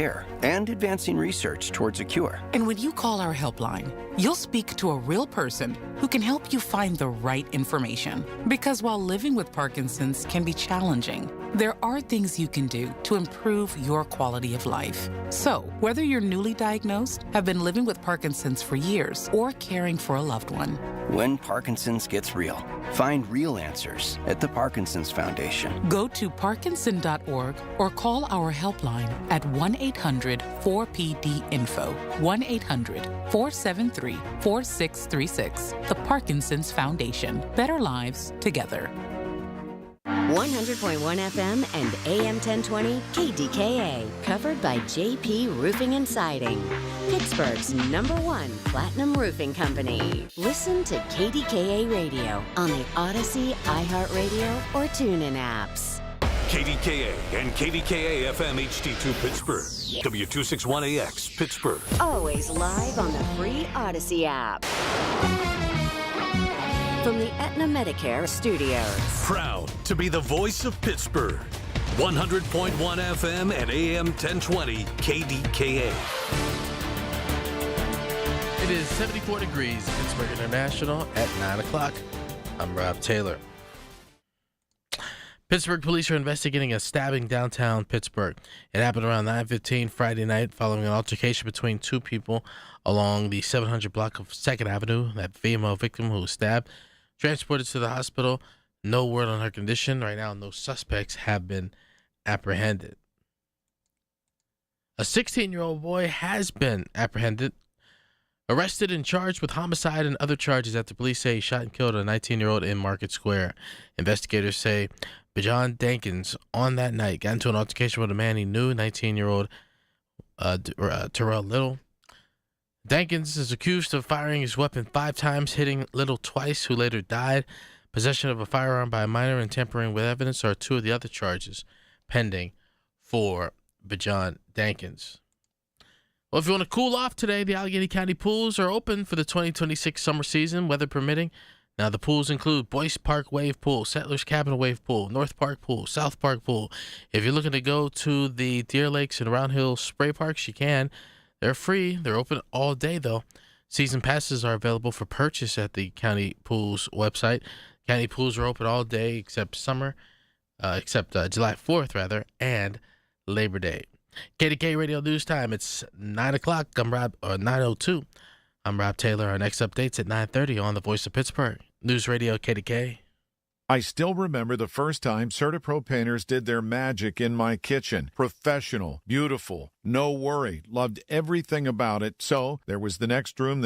care and advancing research towards a cure. And when you call our helpline, you'll speak to a real person who can help you find the right information. Because while living with Parkinson's can be challenging, there are things you can do to improve your quality of life. So, whether you're newly diagnosed, have been living with Parkinson's for years, or caring for a loved one, When Parkinson's gets real, find real answers at the Parkinson's Foundation. go to parkinson.org or call our helpline at 1-800-4PD-INFO, 1-800-473-4636. The Parkinson's Foundation. Better lives together. 100.1 FM and AM 1020 KDKA, covered by JP Roofing and Siding, Pittsburgh's #1 platinum roofing company. Listen to KDKA Radio on the Odyssey, iHeartRadio, or TuneIn apps. KDKA and KDKA-FM HD2 Pittsburgh. W261AX Pittsburgh. Always live on the free Odyssey app. From the Aetna Medicare studios. Proud to be the voice of Pittsburgh. 100.1 FM and AM 1020 KDKA. It is 74 degrees in Pittsburgh International at 9 o'clock. I'm Rob Taylor. Pittsburgh police are investigating a stabbing downtown Pittsburgh. It happened around 9:15 Friday night following an altercation between two people along the 700 block of 2nd Avenue. That female victim who was stabbed transported to the hospital. No word on her condition. Right now, no suspects have been apprehended. A 16-year-old boy has been apprehended, arrested and charged with homicide and other charges after police say he shot and killed a 19-year-old in Market Square. Investigators say Bajan Dankins on that night got into an altercation with a man he knew, 19-year-old Terrell Little. Dankins is accused of firing his weapon 5 times, hitting Little twice, who later died. Possession of a firearm by a minor and tampering with evidence are 2 of the other charges pending for Bajan Dankins. Well, if you want to cool off today, the Allegheny County pools are open for the 2026 summer season, weather permitting. Now, the pools include Boyce Park Wave Pool, Settlers Cabin Wave Pool, North Park Pool, South Park Pool. If you're looking to go to the Deer Lakes and Round Hill spray parks, you can. They're free. They're open all day, though. Season passes are available for purchase at the county pools website. County pools are open all day except July 4th, and Labor Day. KDK Radio News Time. It's 9 o'clock. 9:02. I'm Rob Taylor. Our next update's at 9:30 on The Voice of Pittsburgh. News Radio KDK. I still remember the first time CertaPro painters did their magic in my kitchen. Professional, beautiful, no worry. Loved everything about it. So there was the next room,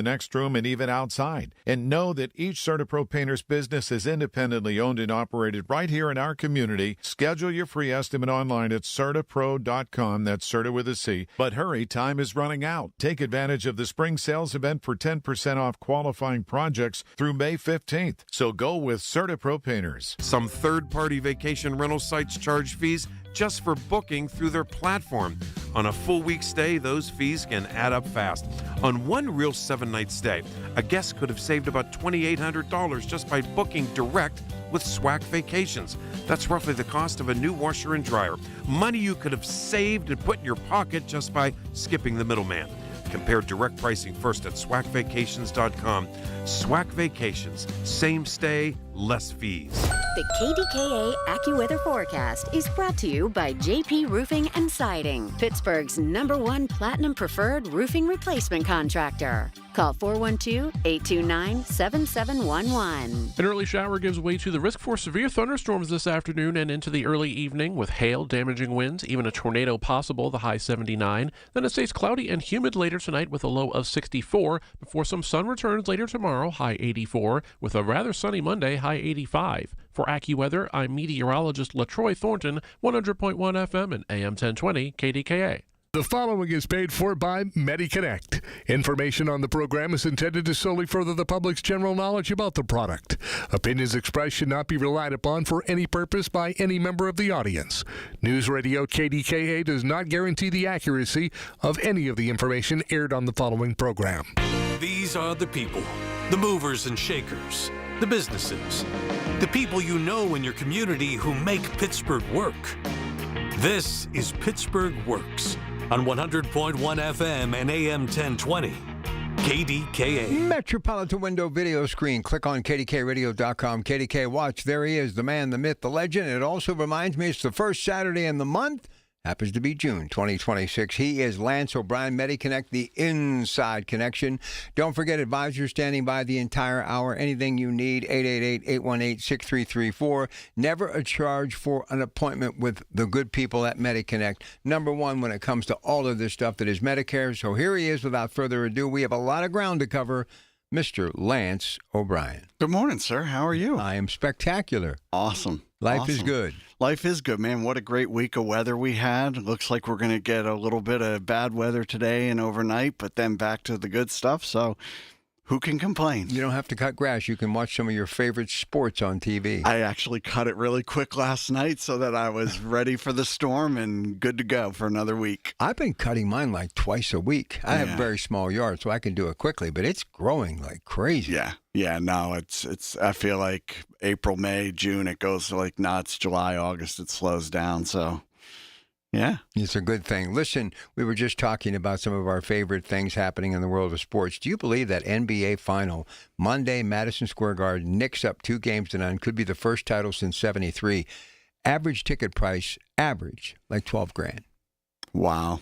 and even outside. And know that each CertaPro painter's business is independently owned and operated right here in our community. Schedule your free estimate online at CertaPro.com. That's Certa with a C. But hurry, time is running out. Take advantage of the spring sales event for 10% off qualifying projects through May 15th. So go with CertaPro painters. Some third-party vacation rental sites charge fees just for booking through their platform. On a full week stay, those fees can add up fast. On one real 7-night stay, a guest could have saved about $2,800 just by booking direct with SWAC Vacations. That's roughly the cost of a new washer and dryer. Money you could have saved and put in your pocket just by skipping the middleman. Compare direct pricing first at SWACVacations.com. SWAC Vacations. Same stay, less fees. The KDKA AccuWeather forecast is brought to you by JP Roofing and Siding, Pittsburgh's #1 platinum preferred roofing replacement contractor. Call 412-829-7711. An early shower gives way to the risk for severe thunderstorms this afternoon and into the early evening with hail, damaging winds, even a tornado possible, the high 79. Then it stays cloudy and humid later tonight with a low of 64 before some sun returns later tomorrow, high 84, with a rather sunny Monday, high 85. For AccuWeather, I'm meteorologist LaTroy Thornton, 100.1 FM and AM 1020 KDKA. The following is paid for by MediConnect. Information on the program is intended to solely further the public's general knowledge about the product. Opinions expressed should not be relied upon for any purpose by any member of the audience. News Radio KDKA does not guarantee the accuracy of any of the information aired on the following program. These are the people, the movers and shakers, the businesses, the people you know in your community who make Pittsburgh work. This is Pittsburgh Works, on 100.1 FM and AM 1020. KDKA. Metropolitan Window Video Screen. Click on KDKRadio.com. KDK Watch. There he is, the man, the myth, the legend. It also reminds me it's the first Saturday in the month. Happens to be June 2026. He is Lance O'Brien, MediConnect, the inside connection. Don't forget, advisors standing by the entire hour. Anything you need, 888-818-6334. Never a charge for an appointment with the good people at MediConnect. Number one when it comes to all of this stuff that is Medicare. So here he is. Without further ado, we have a lot of ground to cover. Mr. Lance O'Brien. Good morning, sir. How are you? I am spectacular. Awesome. Life is good. Life is good, man. What a great week of weather we had. Looks like we're going to get a little bit of bad weather today and overnight, but then back to the good stuff. So who can complain? You don't have to cut grass. You can watch some of your favorite sports on TV. I actually cut it really quick last night so that I was ready for the storm and good to go for another week. I've been cutting mine like twice a week. I have a very small yard, so I can do it quickly, but it's growing like crazy. Yeah, no, it's. I feel like April, May, June, it goes like nuts. July, August, it slows down. So, yeah. It's a good thing. Listen, we were just talking about some of our favorite things happening in the world of sports. Do you believe that NBA final, Monday, Madison Square Garden, Knicks up 2-0, could be the first title since '73? Average ticket price, like $12,000. Wow.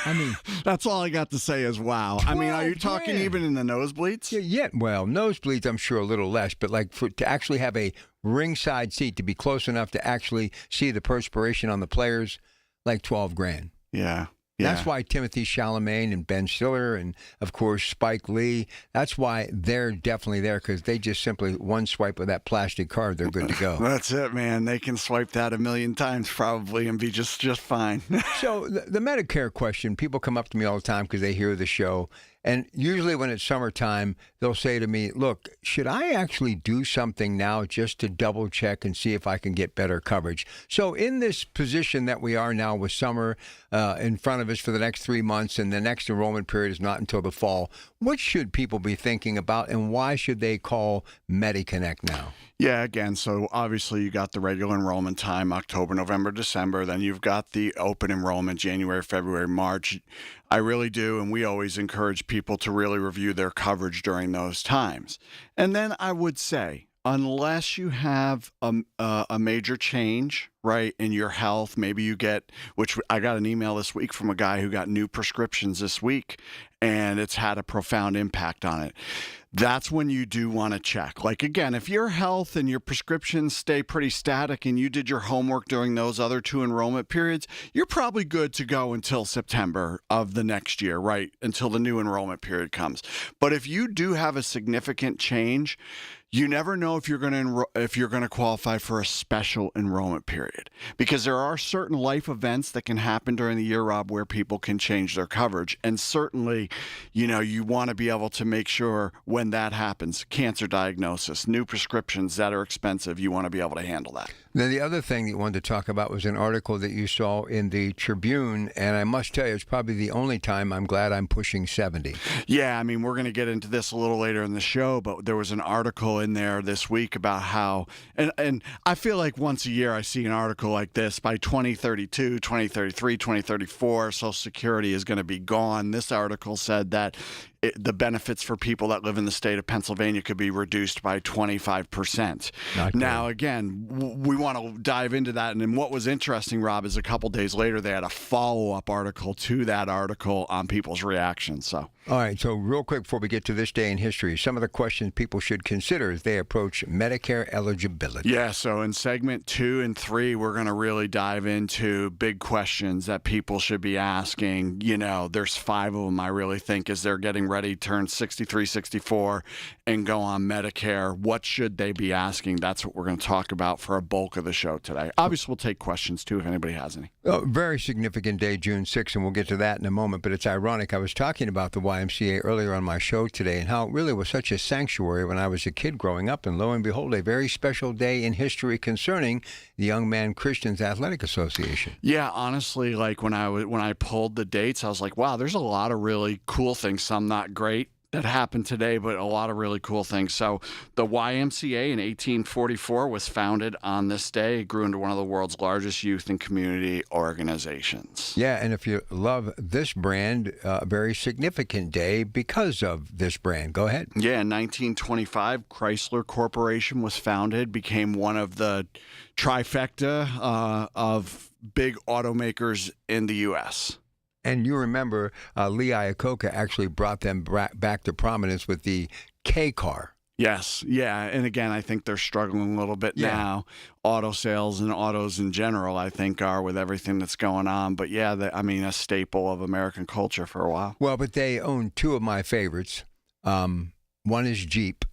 I mean, that's all I got to say is wow. I mean, are you talking even in the nosebleeds? Yeah, well, nosebleeds, I'm sure a little less, but like to actually have a ringside seat, to be close enough to actually see the perspiration on the players, like $12,000. Yeah. That's why Timothy Chalamet and Ben Stiller and, of course, Spike Lee, that's why they're definitely there, because they just simply, one swipe of that plastic card, they're good to go. That's it, man. They can swipe that 1,000,000 times probably and be just fine. So the Medicare question, people come up to me all the time because they hear the show. And usually when it's summertime, they'll say to me, look, should I actually do something now just to double check and see if I can get better coverage? So in this position that we are now with summer in front of us for the next 3 months, and the next enrollment period is not until the fall, what should people be thinking about, and why should they call MediConnect now? Yeah, again, so obviously you got the regular enrollment time, October, November, December. Then you've got the open enrollment, January, February, March. I really do, and we always encourage people to really review their coverage during those times. And then I would say, unless you have a major change, right, in your health, maybe you get, which I got an email this week from a guy who got new prescriptions this week, and it's had a profound impact on it. That's when you do want to check. Like, again, if your health and your prescriptions stay pretty static and you did your homework during those other 2 enrollment periods, you're probably good to go until September of the next year, right? Until the new enrollment period comes. But if you do have a significant change, you never know if you're going to qualify for a special enrollment period, because there are certain life events that can happen during the year, Rob, where people can change their coverage. And certainly, you want to be able to make sure when that happens, cancer diagnosis, new prescriptions that are expensive, you want to be able to handle that. Then the other thing that you wanted to talk about was an article that you saw in the Tribune, and I must tell you, it's probably the only time I'm glad I'm pushing 70. Yeah, I mean, we're going to get into this a little later in the show, but there was an article in there this week about how, and I feel like once a year I see an article like this, by 2032, 2033, 2034, Social Security is going to be gone. This article said that the benefits for people that live in the state of Pennsylvania could be reduced by 25%. Now, again, we want to dive into that. And then what was interesting, Rob, is a couple days later, they had a follow-up article to that article on people's reactions. So, all right. So real quick before we get to this day in history, some of the questions people should consider as they approach Medicare eligibility. Yeah. So in segment 2 and 3, we're going to really dive into big questions that people should be asking. There's 5 of them I really think as they're getting ready to turn 63, 64 and go on Medicare. What should they be asking? That's what we're going to talk about for a bulk of the show today. Obviously, we'll take questions too if anybody has any. Very significant day, June 6th, and we'll get to that in a moment. But it's ironic. I was talking about the YMCA earlier on my show today and how it really was such a sanctuary when I was a kid growing up. And lo and behold, a very special day in history concerning the Young Man Christians Athletic Association. Yeah, honestly, like when I pulled the dates, I was like, wow, there's a lot of really cool things. Some not great, that happened today, but a lot of really cool things. So the YMCA in 1844 was founded on this day. It grew into one of the world's largest youth and community organizations. Yeah, and if you love this brand, a very significant day because of this brand. Go ahead. Yeah, in 1925, Chrysler Corporation was founded, became one of the trifecta of big automakers in the U.S. And you remember Lee Iacocca actually brought them back to prominence with the K car. Yes, yeah, and again, I think they're struggling a little bit now. Auto sales and autos in general, I think, are with everything that's going on. But yeah, a staple of American culture for a while. Well, but they own two of my favorites. One is Jeep,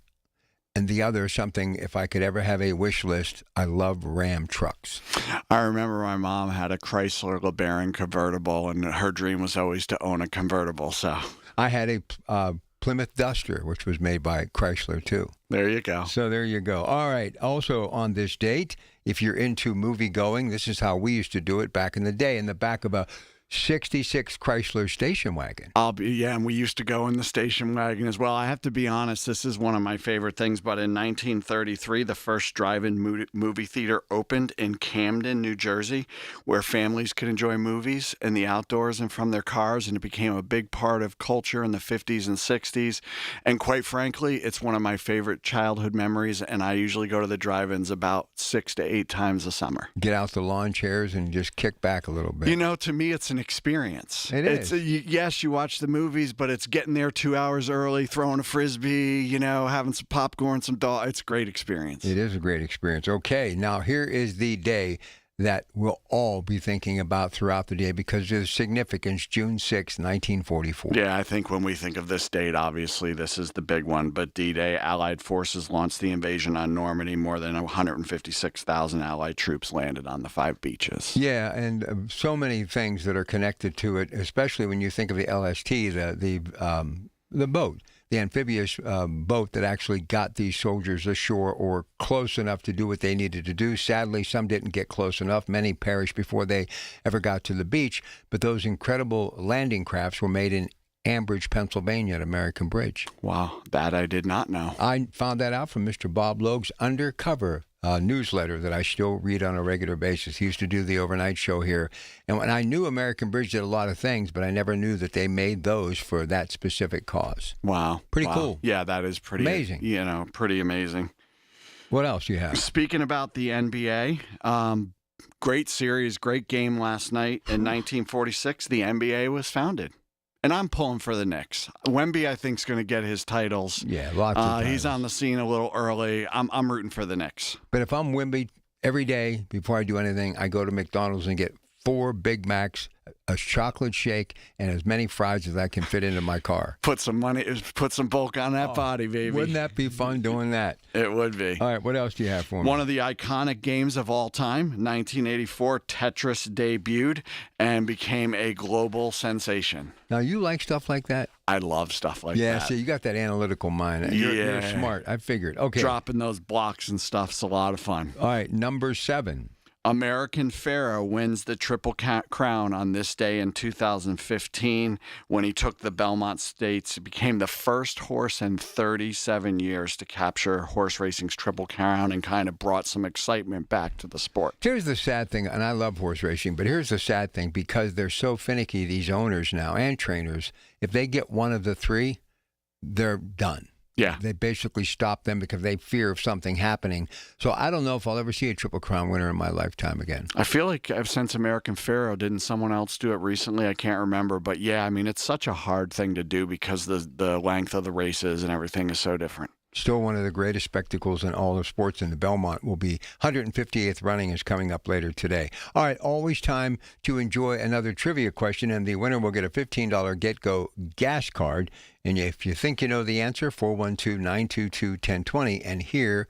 and the other something, if I could ever have a wish list, I love Ram trucks. I remember my mom had a Chrysler LeBaron convertible, and her dream was always to own a convertible. So I had a Plymouth Duster, which was made by Chrysler, too. There you go. So there you go. All right. Also on this date, if you're into movie going, this is how we used to do it back in the day, in the back of a 66 Chrysler station wagon. And we used to go in the station wagon as well. I have to be honest, this is one of my favorite things, but in 1933, the first drive-in movie theater opened in Camden, New Jersey, where families could enjoy movies in the outdoors and from their cars, and it became a big part of culture in the 50s and 60s. And quite frankly, it's one of my favorite childhood memories, and I usually go to the drive-ins about 6 to 8 times a summer. Get out the lawn chairs and just kick back a little bit. You know, to me, it's an experience. It is. Yes, you watch the movies, but it's getting there 2 hours early, throwing a Frisbee, having some popcorn, it's a great experience. It is a great experience. Okay, now here is the day that we'll all be thinking about throughout the day because of the significance, June 6, 1944. Yeah, I think when we think of this date, obviously this is the big one, but D-Day, Allied forces launched the invasion on Normandy. More than 156,000 Allied troops landed on the 5 beaches. Yeah, and so many things that are connected to it, especially when you think of the LST, the boat. The amphibious boat that actually got these soldiers ashore or close enough to do what they needed to do. Sadly, some didn't get close enough. Many perished before they ever got to the beach. But those incredible landing crafts were made in Ambridge, Pennsylvania at American Bridge. Wow, that I did not know. I found that out from Mr. Bob Logue's Undercover newsletter that I still read on a regular basis. He used to do the overnight show here. And when I knew American Bridge did a lot of things, but I never knew that they made those for that specific cause. Wow. Pretty cool. Yeah, that is pretty amazing. Pretty amazing. What else do you have? Speaking about the NBA, great series, great game last night. In 1946, the NBA was founded. And I'm pulling for the Knicks. Wemby, I think, is going to get his titles. Yeah, lots of titles. He's on the scene a little early. I'm rooting for the Knicks. But if I'm Wemby, every day before I do anything, I go to McDonald's and get 4 Big Macs, a chocolate shake, and as many fries as I can fit into my car. Put some bulk on that body, baby. Wouldn't that be fun doing that? It would be. All right, what else do you have for me? One of the iconic games of all time, 1984, Tetris debuted and became a global sensation. Now, you like stuff like that? I love stuff like that. Yeah, so you got that analytical mind. You're smart. I figured. Okay. Dropping those blocks and stuff's a lot of fun. All right, number 7. American Pharoah wins the Triple Crown on this day in 2015 when he took the Belmont Stakes. He became the first horse in 37 years to capture horse racing's Triple Crown and kind of brought some excitement back to the sport. Here's the sad thing, and I love horse racing, but here's the sad thing, because they're so finicky, these owners now and trainers, if they get one of the 3, they're done. Yeah. They basically stop them because they fear of something happening. So I don't know if I'll ever see a Triple Crown winner in my lifetime again. I feel like since American Pharoah, didn't someone else do it recently? I can't remember. But yeah, I mean, it's such a hard thing to do because the length of the races and everything is so different. Still one of the greatest spectacles in all of sports, and the Belmont will be 158th running is coming up later today. All right, always time to enjoy another trivia question, and the winner will get a $15 Get-Go gas card. And if you think you know the answer, 412-922-1020, and here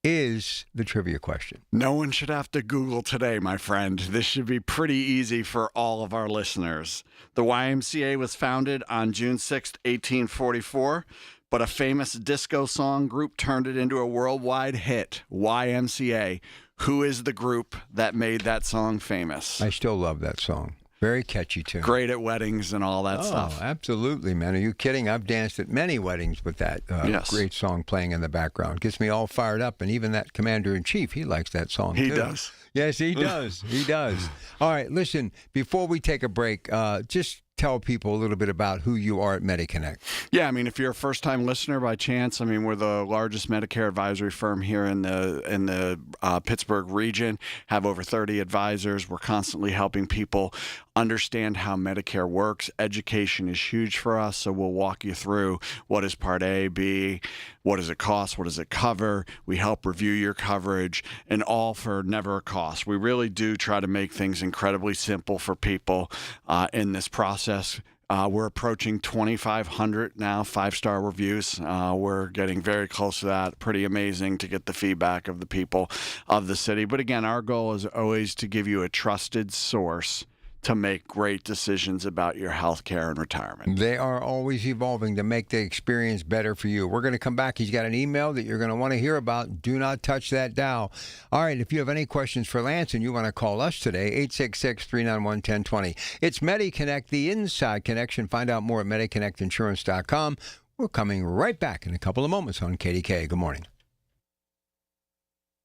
is the trivia question. No one should have to Google today, my friend. This should be pretty easy for all of our listeners. The YMCA was founded on June 6, 1844. But a famous disco song group turned it into a worldwide hit, YMCA. Who is the group that made that song famous? I still love that song. Very catchy tune. Great at weddings and all that stuff. Oh, absolutely, man. Are you kidding? I've danced at many weddings with that great song playing in the background. Gets me all fired up. And even that Commander-in-Chief, he likes that song, too. He does. Yes, he does. He does. All right, listen, before we take a break, just tell people a little bit about who you are at MediConnect. Yeah, I mean, if you're a first-time listener by chance, I mean, we're the largest Medicare advisory firm here in the Pittsburgh region, have over 30 advisors. We're constantly helping people understand how Medicare works. Education is huge for us, so we'll walk you through what is Part A, B, what does it cost, what does it cover. We help review your coverage, and all for never a cost. We really do try to make things incredibly simple for people in this process. We're approaching 2,500 now, 5-star reviews. We're getting very close to that. Pretty amazing to get the feedback of the people of the city. But again, our goal is always to give you a trusted source to make great decisions about your health care and retirement. They are always evolving to make the experience better for you. We're going to come back. He's got an email that you're going to want to hear about. Do not touch that dial. All right, if you have any questions for Lance and you want to call us today, 866-391-1020. It's MediConnect, the inside connection. Find out more at MediConnectInsurance.com. We're coming right back in a couple of moments on KDKA. Good morning.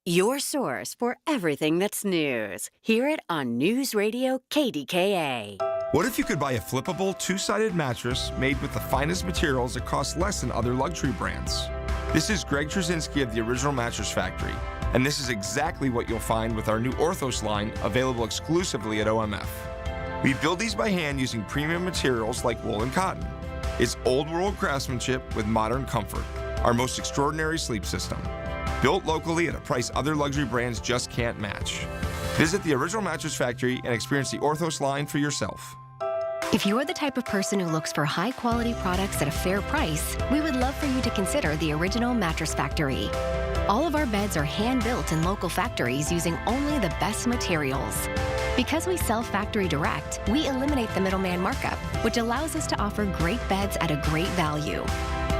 Your source for everything that's news. Hear it on News Radio KDKA. What if you could buy a flippable, two-sided mattress made with the finest materials that cost less than other luxury brands? This is Greg Trzynski of the Original Mattress Factory, and this is exactly what you'll find with our new Orthos line, available exclusively at OMF. We build these by hand using premium materials like wool and cotton. It's old-world craftsmanship with modern comfort, our most extraordinary sleep system. Built locally at a price other luxury brands just can't match. Visit the Original Mattress Factory and experience the Orthos line for yourself. If you're the type of person who looks for high-quality products at a fair price, we would love for you to consider the Original Mattress Factory. All of our beds are hand-built in local factories using only the best materials. Because we sell factory direct, we eliminate the middleman markup, which allows us to offer great beds at a great value.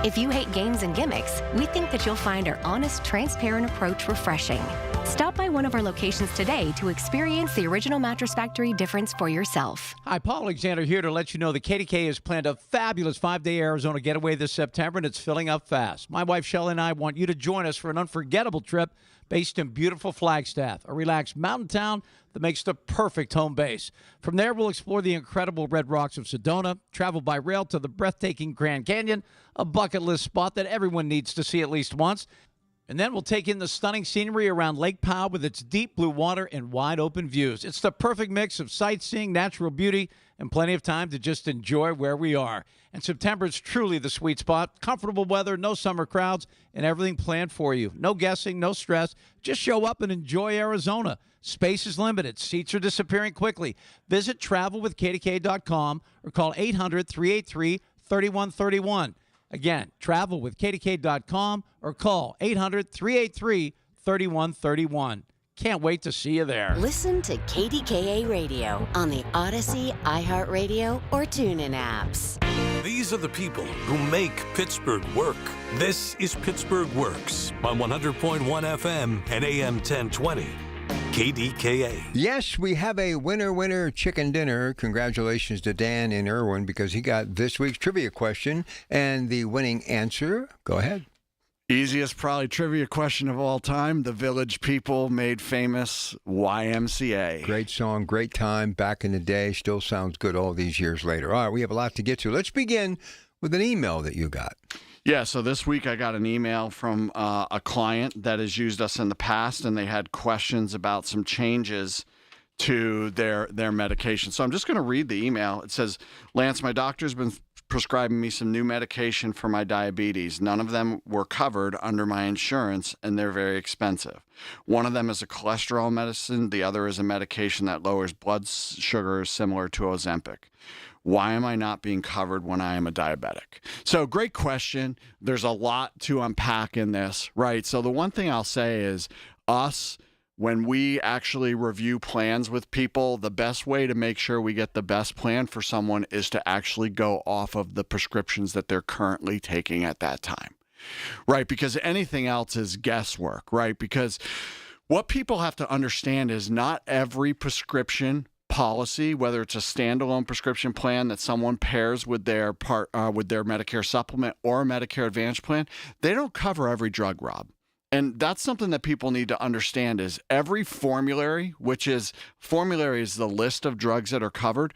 If you hate games and gimmicks, we think that you'll find our honest, transparent approach refreshing. Stop by one of our locations today to experience the Original Mattress Factory difference for yourself. Hi, Paul Alexander here to let you know that KDK has planned a fabulous 5-day Arizona getaway this September, and it's filling up fast. My wife, Shelley, and I want you to join us for an unforgettable trip based in beautiful Flagstaff, a relaxed mountain town that makes the perfect home base. From there, we'll explore the incredible red rocks of Sedona, travel by rail to the breathtaking Grand Canyon, a bucket list spot that everyone needs to see at least once. And then we'll take in the stunning scenery around Lake Powell with its deep blue water and wide open views. It's the perfect mix of sightseeing, natural beauty, and plenty of time to just enjoy where we are. And September is truly the sweet spot. Comfortable weather, no summer crowds, and everything planned for you. No guessing, no stress. Just show up and enjoy Arizona. Space is limited. Seats are disappearing quickly. Visit travelwithkdk.com or call 800-383-3131. Again, travelwithkdk.com or call 800-383-3131. Can't wait to see you there. Listen to KDKA Radio on the Odyssey, iHeartRadio, or TuneIn apps. These are the people who make Pittsburgh work. This is Pittsburgh Works on 100.1 FM and AM 1020. KDKA. Yes, we have a winner chicken dinner. Congratulations to Dan in Irwin because he got this week's trivia question and the winning answer. Go ahead. Easiest probably trivia question of all time. The Village People made famous YMCA. Great song, great time back in the day. Still sounds good all these years later. All right, we have a lot to get to. Let's begin with an email that you got. Yeah, so this week I got an email from a client that has used us in the past, and they had questions about some changes to their medication. So I'm just going to read the email. It says, Lance, my doctor's been prescribing me some new medication for my diabetes. None of them were covered under my insurance, and they're very expensive. One of them is a cholesterol medicine. The other is a medication that lowers blood sugar similar to Ozempic. Why am I not being covered when I am a diabetic? So great question. There's a lot to unpack in this, right? So the one thing I'll say is when we actually review plans with people, the best way to make sure we get the best plan for someone is to actually go off of the prescriptions that they're currently taking at that time, right? Because anything else is guesswork, right? Because what people have to understand is not every prescription policy, whether it's a standalone prescription plan that someone pairs with their with their Medicare supplement or a Medicare Advantage plan, they don't cover every drug, Rob. And that's something that people need to understand is every formulary, formulary is the list of drugs that are covered,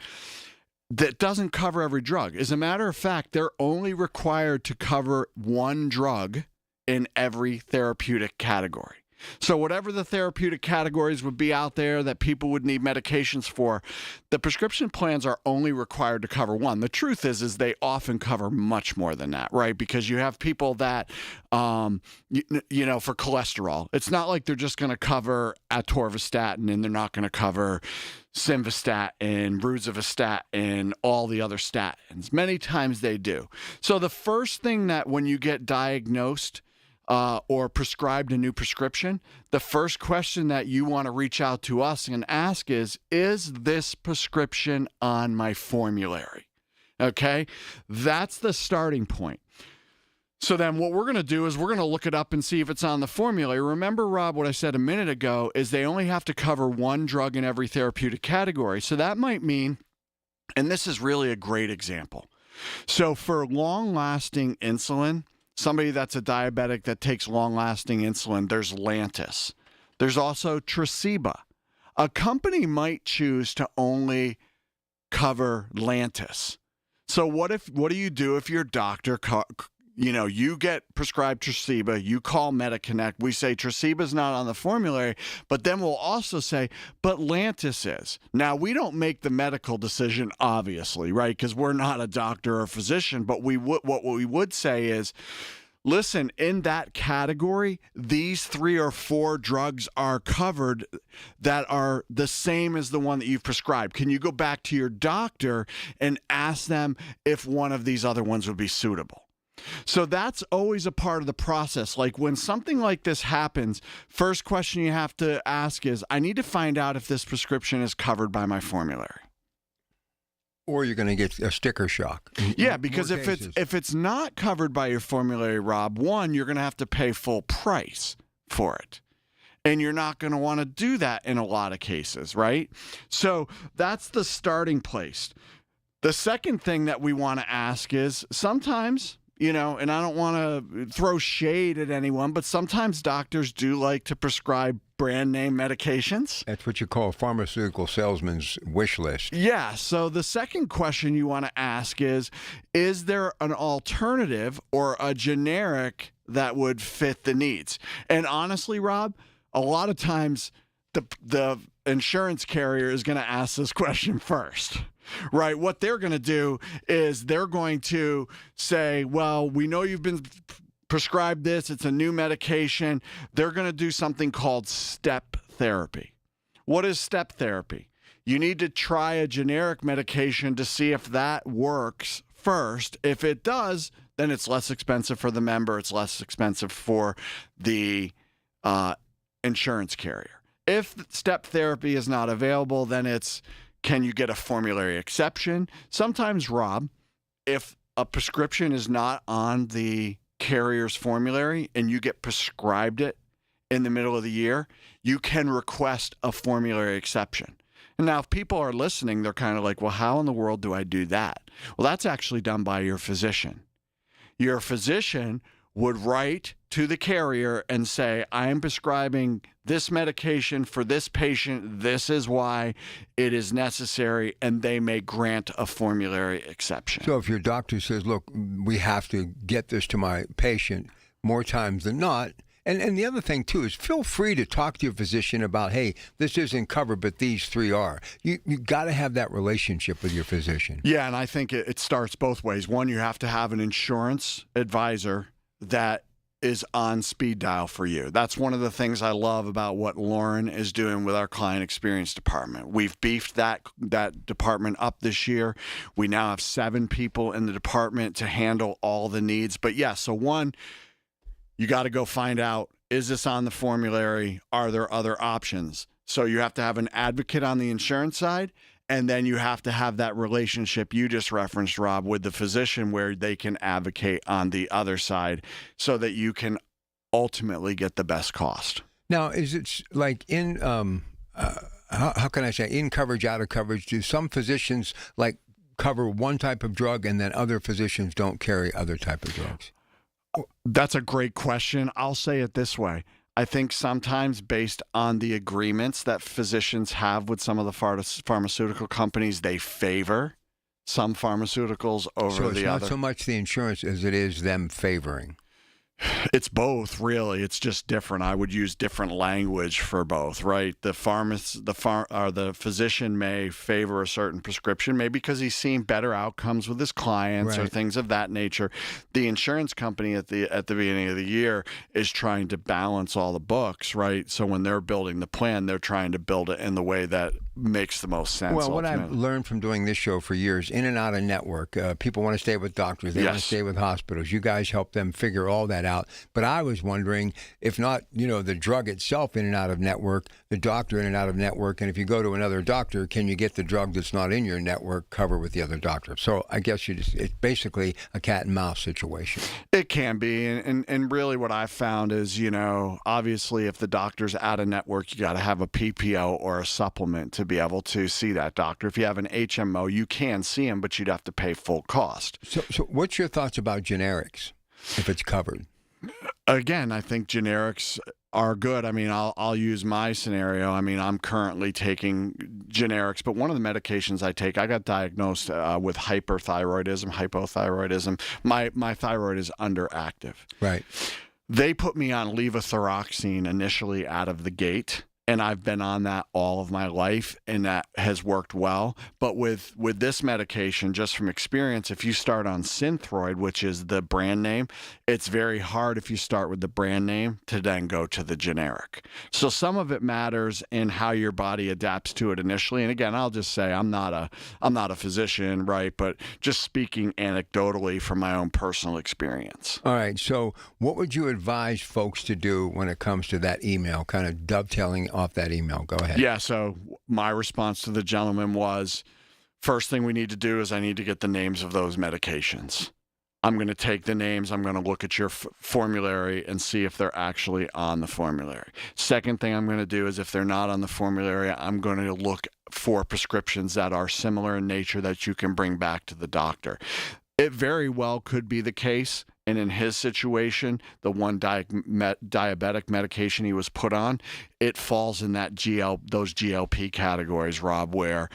that doesn't cover every drug. As a matter of fact, they're only required to cover one drug in every therapeutic category. So whatever the therapeutic categories would be out there that people would need medications for, the prescription plans are only required to cover one. The truth is they often cover much more than that, right? Because you have people that, for cholesterol, it's not like they're just going to cover atorvastatin and they're not going to cover simvastatin and rosuvastatin and all the other statins. Many times they do. So the first thing that when you get diagnosed or prescribed a new prescription, the first question that you want to reach out to us and ask is this prescription on my formulary? Okay? That's the starting point. So then what we're going to do is we're going to look it up and see if it's on the formulary. Remember, Rob, what I said a minute ago is they only have to cover one drug in every therapeutic category. So that might mean, and this is really a great example. So for long-lasting insulin, somebody that's a diabetic that takes long-lasting insulin, there's Lantus. There's also Tresiba. A company might choose to only cover Lantus. So what do you do if your doctor, you get prescribed Tresiba, you call MediConnect, we say Tresiba's not on the formulary, but then we'll also say, but Lantus is. Now, we don't make the medical decision, obviously, right? Because we're not a doctor or physician, but what we would say is, listen, in that category, these 3 or 4 drugs are covered that are the same as the one that you've prescribed. Can you go back to your doctor and ask them if one of these other ones would be suitable? So that's always a part of the process. Like when something like this happens, first question you have to ask is, I need to find out if this prescription is covered by my formulary. Or you're going to get a sticker shock. Yeah, because if it's not covered by your formulary, Rob, one, you're going to have to pay full price for it. And you're not going to want to do that in a lot of cases, right? So that's the starting place. The second thing that we want to ask is sometimes, and I don't want to throw shade at anyone, but sometimes doctors do like to prescribe brand name medications. That's what you call a pharmaceutical salesman's wish list. Yeah. So the second question you want to ask is there an alternative or a generic that would fit the needs? And honestly, Rob, a lot of times the insurance carrier is going to ask this question first. Right. What they're going to do is they're going to say, well, we know you've been prescribed this. It's a new medication. They're going to do something called step therapy. What is step therapy? You need to try a generic medication to see if that works first. If it does, then it's less expensive for the member. It's less expensive for the insurance carrier. If step therapy is not available, then it's, can you get a formulary exception? Sometimes, Rob, if a prescription is not on the carrier's formulary and you get prescribed it in the middle of the year, you can request a formulary exception. And now if people are listening, they're kind of like, well, how in the world do I do that? Well, that's actually done by your physician. Your physician would write to the carrier and say, I am prescribing this medication for this patient. This is why it is necessary, and they may grant a formulary exception. So if your doctor says, look, we have to get this to my patient more times than not, and the other thing, too, is feel free to talk to your physician about, hey, this isn't covered, but these 3 are. You got to have that relationship with your physician. Yeah, and I think it starts both ways. One, you have to have an insurance advisor that is on speed dial for you. That's one of the things I love about what Lauren is doing with our client experience department. We've beefed that department up this year. We now have 7 people in the department to handle all the needs. But yeah, so one, you got to go find out, is this on the formulary? Are there other options? So you have to have an advocate on the insurance side, and then you have to have that relationship you just referenced, Rob, with the physician where they can advocate on the other side so that you can ultimately get the best cost. Now, is it like in how can I say, in coverage, out of coverage? Do some physicians cover one type of drug and then other physicians don't carry other type of drugs? That's a great question. I'll say it this way. I think sometimes based on the agreements that physicians have with some of the pharmaceutical companies, they favor some pharmaceuticals over the other. So it's not so much the insurance as it is them favoring. It's both, really. It's just different. I would use different language for both, right? The physician may favor a certain prescription, maybe because he's seeing better outcomes with his clients or things of that nature. The insurance company at the beginning of the year is trying to balance all the books, right? So when they're building the plan, they're trying to build it in the way that makes the most sense. Well, what ultimately. I've learned from doing this show for years, in and out of network, people want to stay with doctors, they want to stay with hospitals. You guys help them figure all that out. But I was wondering, if not, the drug itself in and out of network, the doctor in and out of network, and if you go to another doctor, can you get the drug that's not in your network covered with the other doctor? So I guess it's basically a cat and mouse situation. It can be, and really what I've found is, obviously if the doctor's out of network, you got to have a PPO or a supplement to be able to see that doctor. If you have an HMO, you can see him, but you'd have to pay full cost. So what's your thoughts about generics, if it's covered? Again, I think generics are good. I mean, I'll use my scenario. I mean, I'm currently taking generics, but one of the medications I take, I got diagnosed with hypothyroidism. My thyroid is underactive. Right. They put me on levothyroxine initially out of the gate, and I've been on that all of my life, and that has worked well. But with this medication, just from experience, if you start on Synthroid, which is the brand name, it's very hard if you start with the brand name to then go to the generic. So some of it matters in how your body adapts to it initially. And again, I'll just say I'm not a physician, right? But just speaking anecdotally from my own personal experience. All right. So what would you advise folks to do when it comes to that email, kind of dovetailing off that email? Go ahead. Yeah, so my response to the gentleman was, first thing we need to do is I need to get the names of those medications. I'm going to take the names. I'm going to look at your formulary and see if they're actually on the formulary. Second thing I'm going to do is if they're not on the formulary, I'm going to look for prescriptions that are similar in nature that you can bring back to the doctor. It very well could be the case, and in his situation, the one diabetic medication he was put on, it falls in that those GLP categories, Rob, where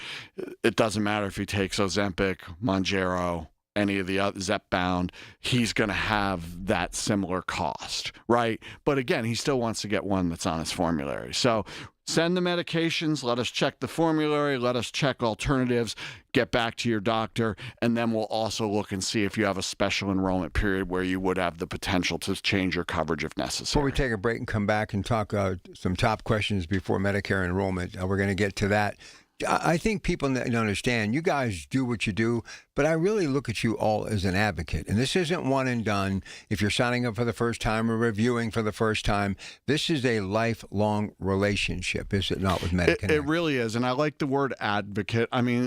it doesn't matter if he takes Ozempic, Mounjaro, any of the other Zepbound, he's going to have that similar cost, right? But again, he still wants to get one that's on his formulary. So send the medications, let us check the formulary, let us check alternatives, get back to your doctor, and then we'll also look and see if you have a special enrollment period where you would have the potential to change your coverage if necessary. Before we take a break and come back and talk some top questions before Medicare enrollment, we're going to get to that. I think people need to understand, you guys do what you do, but I really look at you all as an advocate. And this isn't one and done. If you're signing up for the first time or reviewing for the first time, this is a lifelong relationship, is it not, with Medicare? It really is. And I like the word advocate. I mean,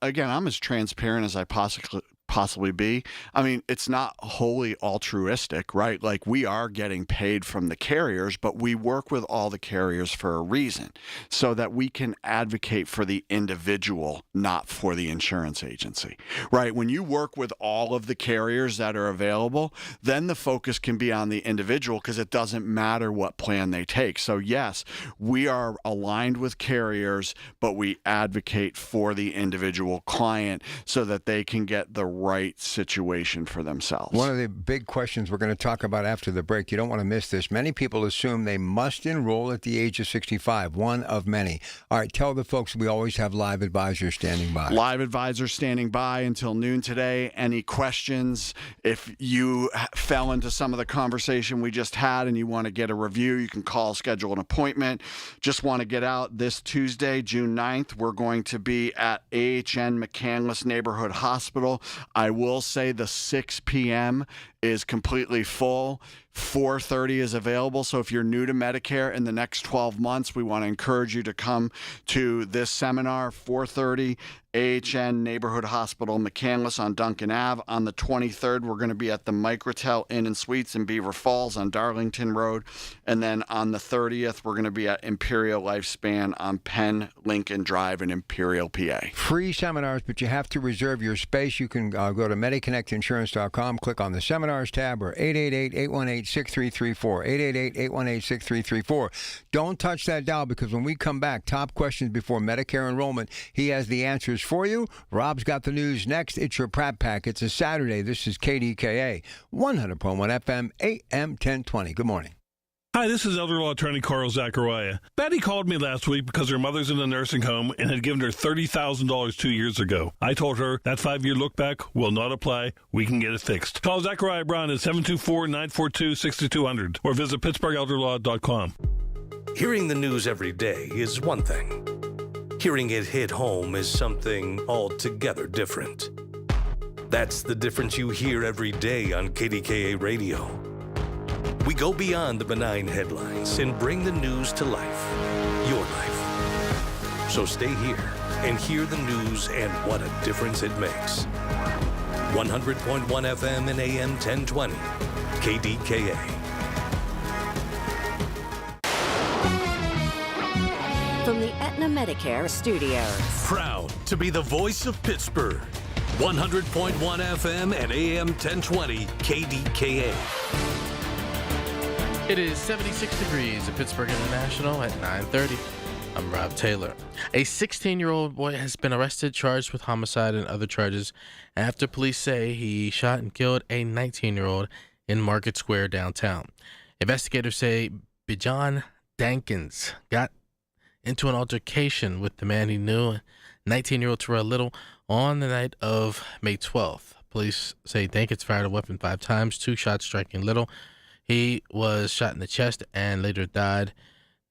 again, I'm as transparent as I possibly be. I mean, it's not wholly altruistic, right? Like, we are getting paid from the carriers, but we work with all the carriers for a reason, so that we can advocate for the individual, not for the insurance agency, right? When you work with all of the carriers that are available, then the focus can be on the individual, because it doesn't matter what plan they take. So yes, we are aligned with carriers, but we advocate for the individual client so that they can get the right situation for themselves. One of the big questions we're going to talk about after the break, you don't want to miss this. Many people assume they must enroll at the age of 65, one of many. All right, tell the folks we always have live advisors standing by. Live advisors standing by until noon today. Any questions? If you fell into some of the conversation we just had and you want to get a review, you can call, schedule an appointment. Just want to get out this Tuesday, June 9th. We're going to be at AHN McCandless Neighborhood Hospital. I will say the 6 p.m. is completely full. 4:30 is available. So if you're new to Medicare in the next 12 months, we want to encourage you to come to this seminar, 4:30. AHN Neighborhood Hospital, McCandless on Duncan Ave. On the 23rd, we're going to be at the Microtel Inn and Suites in Beaver Falls on Darlington Road. And then on the 30th, we're going to be at Imperial Lifespan on Penn Lincoln Drive in Imperial, PA. Free seminars, but you have to reserve your space. You can go to MediConnectInsurance.com, click on the Seminars tab, or 888-818-6334, 888-818-6334. Don't touch that dial, because when we come back, top questions before Medicare enrollment, he has the answers for you. Rob's got the news next. It's your Pratt Pack. It's a Saturday. This is KDKA, 100.1 FM, AM 1020. Good morning. Hi, this is elder law attorney Carl Zachariah. Betty called me last week because her mother's in a nursing home and had given her $30,000 2 years ago. I told her that 5-year look back will not apply. We can get it fixed. Call Zachariah Brown at 724-942-6200 or visit PittsburghElderLaw.com. Hearing the news every day is one thing. Hearing it hit home is something altogether different. That's the difference you hear every day on KDKA Radio. We go beyond the benign headlines and bring the news to life, your life. So stay here and hear the news and what a difference it makes. 100.1 FM and AM 1020, KDKA. From the Aetna Medicare Studios. Proud to be the voice of Pittsburgh. 100.1 FM and AM 1020, KDKA. It is 76 degrees at Pittsburgh International at 9:30. I'm Rob Taylor. A 16-year-old boy has been arrested, charged with homicide and other charges after police say he shot and killed a 19-year-old in Market Square downtown. Investigators say Bijan Dankins got into an altercation with the man he knew, 19-year-old Terrell Little, on the night of May 12th. Police say Dankins fired a weapon 5 times, 2 shots striking Little. He was shot in the chest and later died.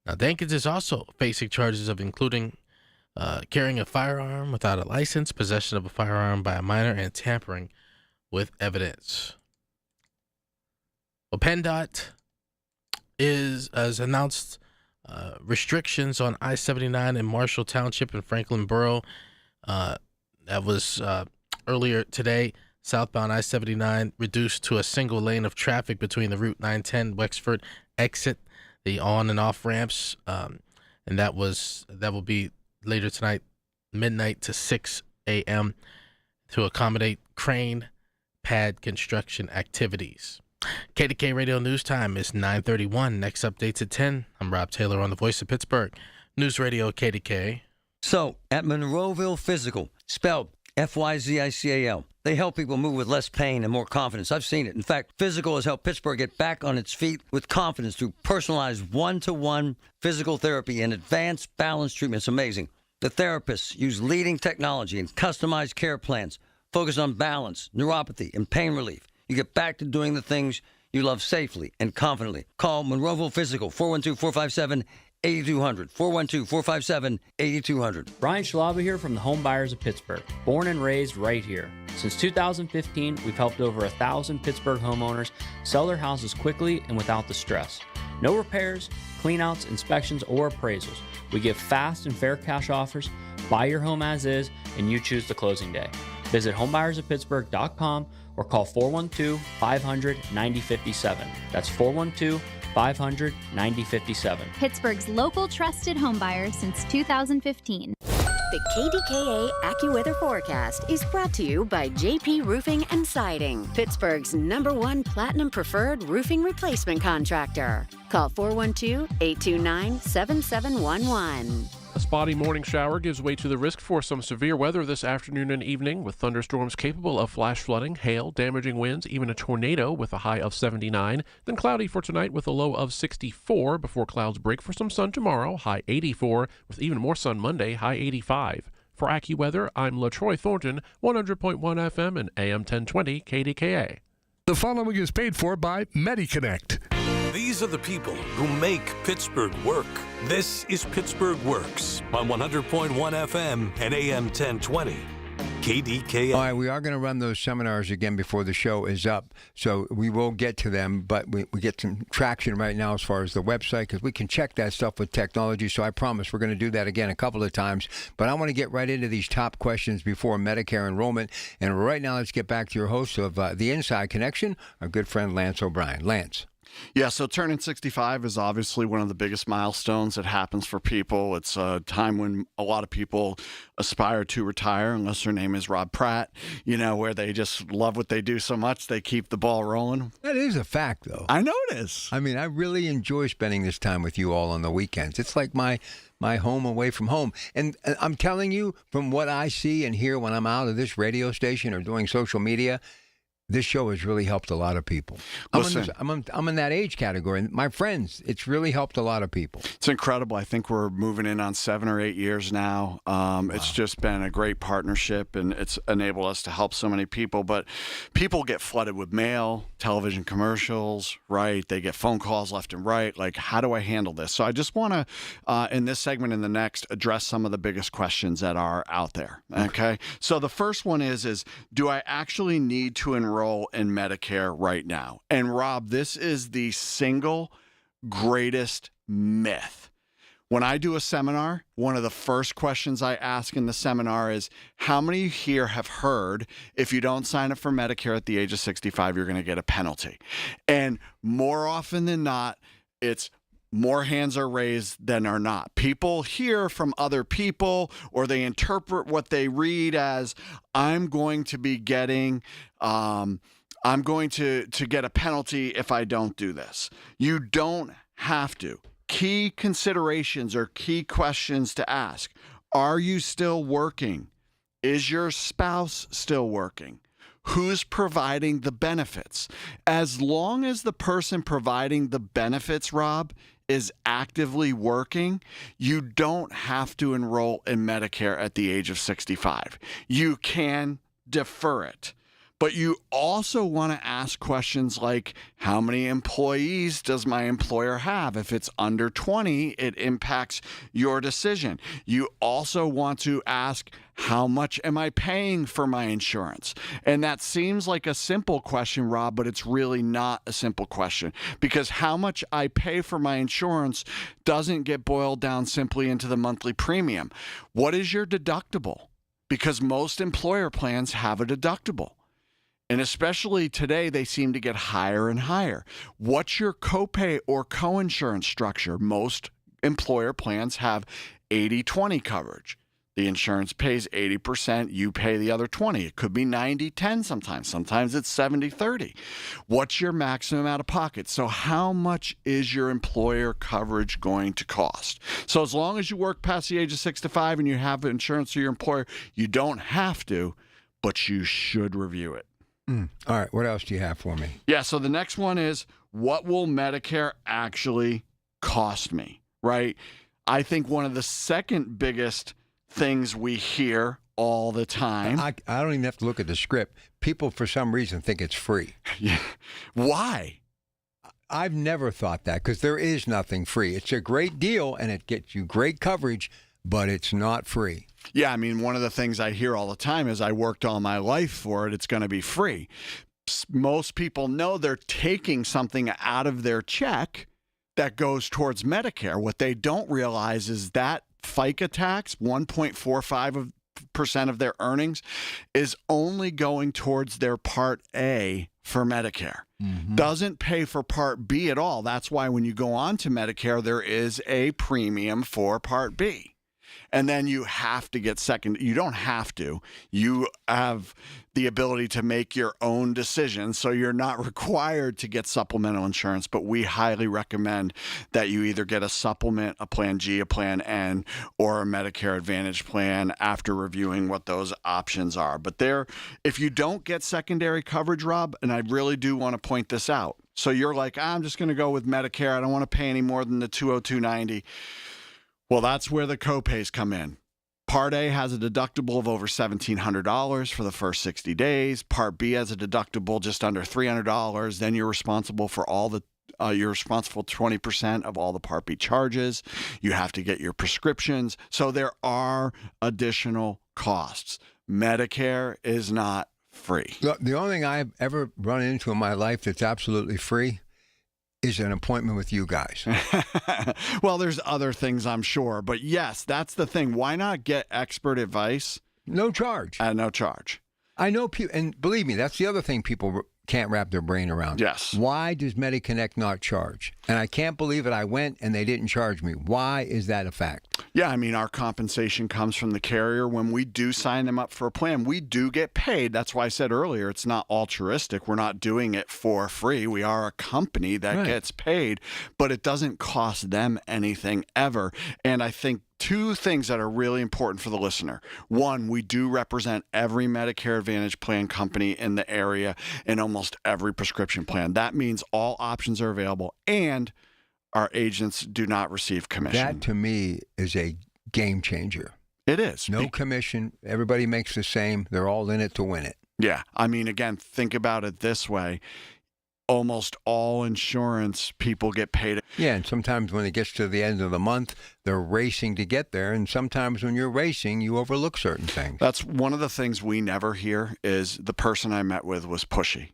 Now, Dankins is also facing charges of including carrying a firearm without a license, possession of a firearm by a minor, and tampering with evidence. Well, PennDOT has announced restrictions on I-79 in Marshall Township and Franklin Borough. That was earlier today. Southbound I-79 reduced to a single lane of traffic between the Route 910 Wexford exit, the on and off ramps, and that will be later tonight, midnight to 6 a.m. to accommodate crane pad construction activities. KDK Radio News Time is 9:31. Next updates at 10. I'm Rob Taylor on the Voice of Pittsburgh News Radio KDK. So, at Monroeville Physical, spelled F-Y-Z-I-C-A-L, they help people move with less pain and more confidence. I've seen it. In fact, Physical has helped Pittsburgh get back on its feet with confidence through personalized one-to-one physical therapy and advanced balance treatment. It's amazing. The therapists use leading technology and customized care plans focused on balance, neuropathy, and pain relief. You get back to doing the things you love safely and confidently. Call Monroeville Physical, 412-457-8200, 412-457-8200. Brian Schlaba here from the Home Buyers of Pittsburgh. Born and raised right here. Since 2015, we've helped over 1,000 Pittsburgh homeowners sell their houses quickly and without the stress. No repairs, cleanouts, inspections, or appraisals. We give fast and fair cash offers, buy your home as is, and you choose the closing day. Visit homebuyersoftpittsburgh.com or call 412-500-9057. That's 412-500-9057. Pittsburgh's local trusted homebuyer since 2015. The KDKA AccuWeather forecast is brought to you by JP Roofing and Siding, Pittsburgh's #1 Platinum Preferred Roofing Replacement Contractor. Call 412-829-7711. A spotty morning shower gives way to the risk for some severe weather this afternoon and evening, with thunderstorms capable of flash flooding, hail, damaging winds, even a tornado with a high of 79. Then cloudy for tonight with a low of 64 before clouds break for some sun tomorrow, high 84, with even more sun Monday, high 85. For AccuWeather, I'm LaTroy Thornton, 100.1 FM and AM 1020 KDKA. The following is paid for by MediConnect. These are the people who make Pittsburgh work. This is Pittsburgh Works on 100.1 FM and AM 1020. KDKA. All right, we are going to run those seminars again before the show is up, so we will get to them, but we get some traction right now as far as the website, because we can check that stuff with technology, so I promise we're going to do that again a couple of times. But I want to get right into these top questions before Medicare enrollment, and right now let's get back to your host of The Inside Connection, our good friend Lance O'Brien. Lance. Yeah, so turning 65 is obviously one of the biggest milestones that happens for people. It's a time when a lot of people aspire to retire, unless their name is Rob Pratt, where they just love what they do so much, they keep the ball rolling. That is a fact, though. I know it is. I mean, I really enjoy spending this time with you all on the weekends. It's like my home away from home. And I'm telling you, from what I see and hear when I'm out of this radio station or doing social media, this show has really helped a lot of people. I'm in that age category. My friends, it's really helped a lot of people. It's incredible. I think we're moving in on 7 or 8 years now. Wow. It's just been a great partnership, and it's enabled us to help so many people. But people get flooded with mail, television commercials, right? They get phone calls left and right. Like, how do I handle this? So I just want to, in this segment and the next, address some of the biggest questions that are out there. Okay? So the first one is do I actually need to enroll in Medicare right now? And Rob, this is the single greatest myth. When I do a seminar, one of the first questions I ask in the seminar is, how many here have heard if you don't sign up for Medicare at the age of 65, you're going to get a penalty? And more often than not, it's more hands are raised than are not. People hear from other people, or they interpret what they read as, I'm going to be getting, I'm going to get a penalty if I don't do this. You don't have to. Key considerations or key questions to ask. Are you still working? Is your spouse still working? Who's providing the benefits? As long as the person providing the benefits, Rob, is actively working, you don't have to enroll in Medicare at the age of 65. You can defer it. But you also want to ask questions like, how many employees does my employer have? If it's under 20, it impacts your decision. You also want to ask, how much am I paying for my insurance? And that seems like a simple question, Rob, but it's really not a simple question, because how much I pay for my insurance doesn't get boiled down simply into the monthly premium. What is your deductible? Because most employer plans have a deductible. And especially today, they seem to get higher and higher. What's your copay or coinsurance structure? Most employer plans have 80-20 coverage. The insurance pays 80%, you pay the other 20. It could be 90-10 sometimes. Sometimes it's 70-30. What's your maximum out of pocket? So how much is your employer coverage going to cost? So as long as you work past the age of 65 and you have insurance through your employer, you don't have to, but you should review it. All right, what else do you have for me? Yeah, so the next one is, what will Medicare actually cost me, right? I think one of the second biggest things we hear all the time. I don't even have to look at the script. People, for some reason, think it's free. Yeah. Why? I've never thought that, because there is nothing free. It's a great deal, and it gets you great coverage, but it's not free. Yeah, I mean, one of the things I hear all the time is, I worked all my life for it, it's going to be free. Most people know they're taking something out of their check that goes towards Medicare. What they don't realize is that FICA tax, 1.45% of their earnings, is only going towards their Part A for Medicare. Mm-hmm. Doesn't pay for Part B at all. That's why when you go on to Medicare, there is a premium for Part B. And then you have to get second. You don't have to. You have the ability to make your own decision. So you're not required to get supplemental insurance, but we highly recommend that you either get a supplement, a Plan G, a Plan N, or a Medicare Advantage plan after reviewing what those options are. But if you don't get secondary coverage, Rob, and I really do want to point this out. So you're like, I'm just going to go with Medicare. I don't want to pay any more than the $202.90. Well, that's where the copays come in. Part A has a deductible of over $1,700 for the first 60 days. Part B has a deductible just under $300. Then you're responsible for you're responsible 20% of all the Part B charges. You have to get your prescriptions. So there are additional costs. Medicare is not free. Look, the only thing I've ever run into in my life that's absolutely free is an appointment with you guys. Well, there's other things, I'm sure. But yes, that's the thing. Why not get expert advice? No charge. At no charge. I know people, and believe me, that's the other thing people can't wrap their brain around. Yes. Why does MediConnect not charge? And I can't believe it. I went and they didn't charge me. Why is that a fact? Yeah, I mean, our compensation comes from the carrier. When we do sign them up for a plan, we do get paid. That's why I said earlier, it's not altruistic. We're not doing it for free. We are a company that gets paid, but it doesn't cost them anything ever. And I think two things that are really important for the listener. One, we do represent every Medicare Advantage plan company in the area and almost every prescription plan. That means all options are available, and our agents do not receive commission. That, to me, is a game changer. It is. No commission. Everybody makes the same. They're all in it to win it. Yeah. I mean, again, think about it this way. Almost all insurance people get paid. Yeah, and sometimes when it gets to the end of the month, they're racing to get there. And sometimes when you're racing, you overlook certain things. That's one of the things we never hear is the person I met with was pushy.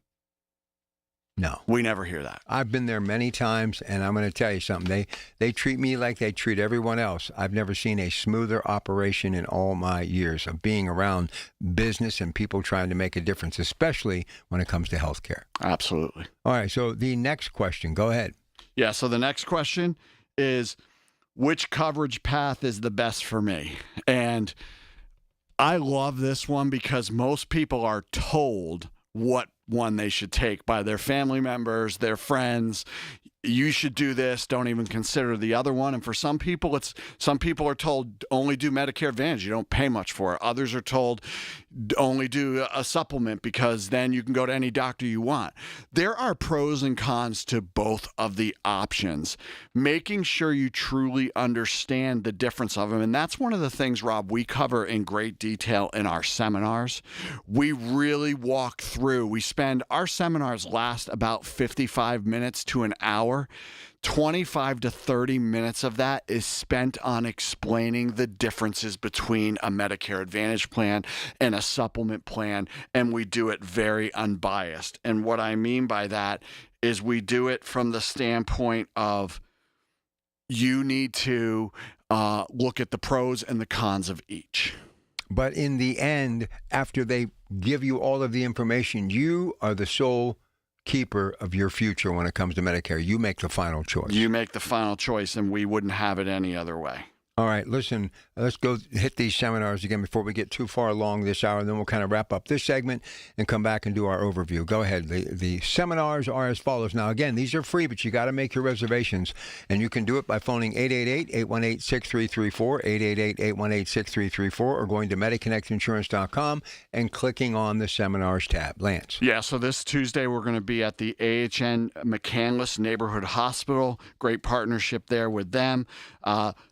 No. We never hear that. I've been there many times, and I'm going to tell you something. They treat me like they treat everyone else. I've never seen a smoother operation in all my years of being around business and people trying to make a difference, especially when it comes to healthcare. Absolutely. All right, so the next question. Go ahead. Yeah, so the next question is, which coverage path is the best for me? And I love this one because most people are told what one they should take by their family members, their friends. You should do this. Don't even consider the other one. And for some people, some people are told only do Medicare Advantage. You don't pay much for it. Others are told only do a supplement because then you can go to any doctor you want. There are pros and cons to both of the options. Making sure you truly understand the difference of them. And that's one of the things, Rob, we cover in great detail in our seminars. We really walk through. Our seminars last about 55 minutes to an hour. 25 to 30 minutes of that is spent on explaining the differences between a Medicare Advantage plan and a supplement plan, and we do it very unbiased. And what I mean by that is we do it from the standpoint of you need to look at the pros and the cons of each. But in the end, after they give you all of the information, you are the sole keeper of your future when it comes to Medicare. You make the final choice. You make the final choice, and we wouldn't have it any other way. All right, listen, let's go hit these seminars again before we get too far along this hour, and then we'll kind of wrap up this segment and come back and do our overview. Go ahead. The seminars are as follows. Now, again, these are free, but you got to make your reservations, and you can do it by phoning 888-818-6334, 888-818-6334, or going to MediConnectInsurance.com and clicking on the seminars tab. Lance. Yeah, so this Tuesday we're going to be at the AHN McCandless Neighborhood Hospital. Great partnership there with them.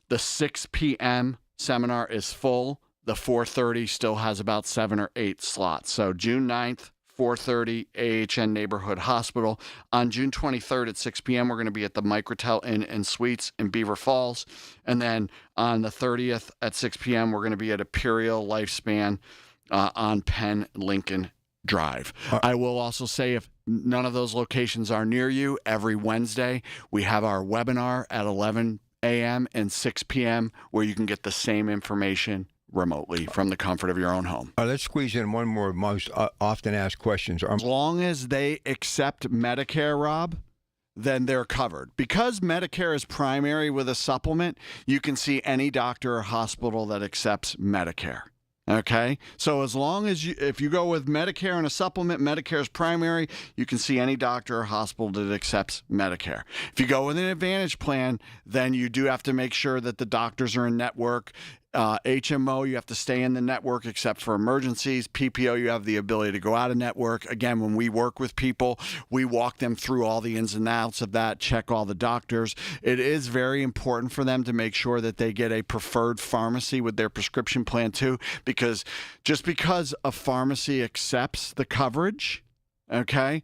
The 6 p.m. seminar is full. The 4:30 still has about 7 or 8 slots. So June 9th, 4:30, AHN Neighborhood Hospital. On June 23rd at 6 p.m., we're going to be at the Microtel Inn and Suites in Beaver Falls. And then on the 30th at 6 p.m., we're going to be at Imperial Lifespan on Penn Lincoln Drive. I will also say if none of those locations are near you, every Wednesday we have our webinar at 11 a.m. and 6 p.m. where you can get the same information remotely from the comfort of your own home. Let's squeeze in one more most often asked questions. As long as they accept Medicare, Rob, then they're covered. Because Medicare is primary with a supplement, you can see any doctor or hospital that accepts Medicare. Okay, so as long as if you go with Medicare and a supplement, Medicare's primary, you can see any doctor or hospital that accepts Medicare. If you go with an Advantage plan, then you do have to make sure that the doctors are in network. HMO, you have to stay in the network except for emergencies. PPO, you have the ability to go out of network. Again, when we work with people, we walk them through all the ins and outs of that, check all the doctors. It is very important for them to make sure that they get a preferred pharmacy with their prescription plan too, because just because a pharmacy accepts the coverage, okay,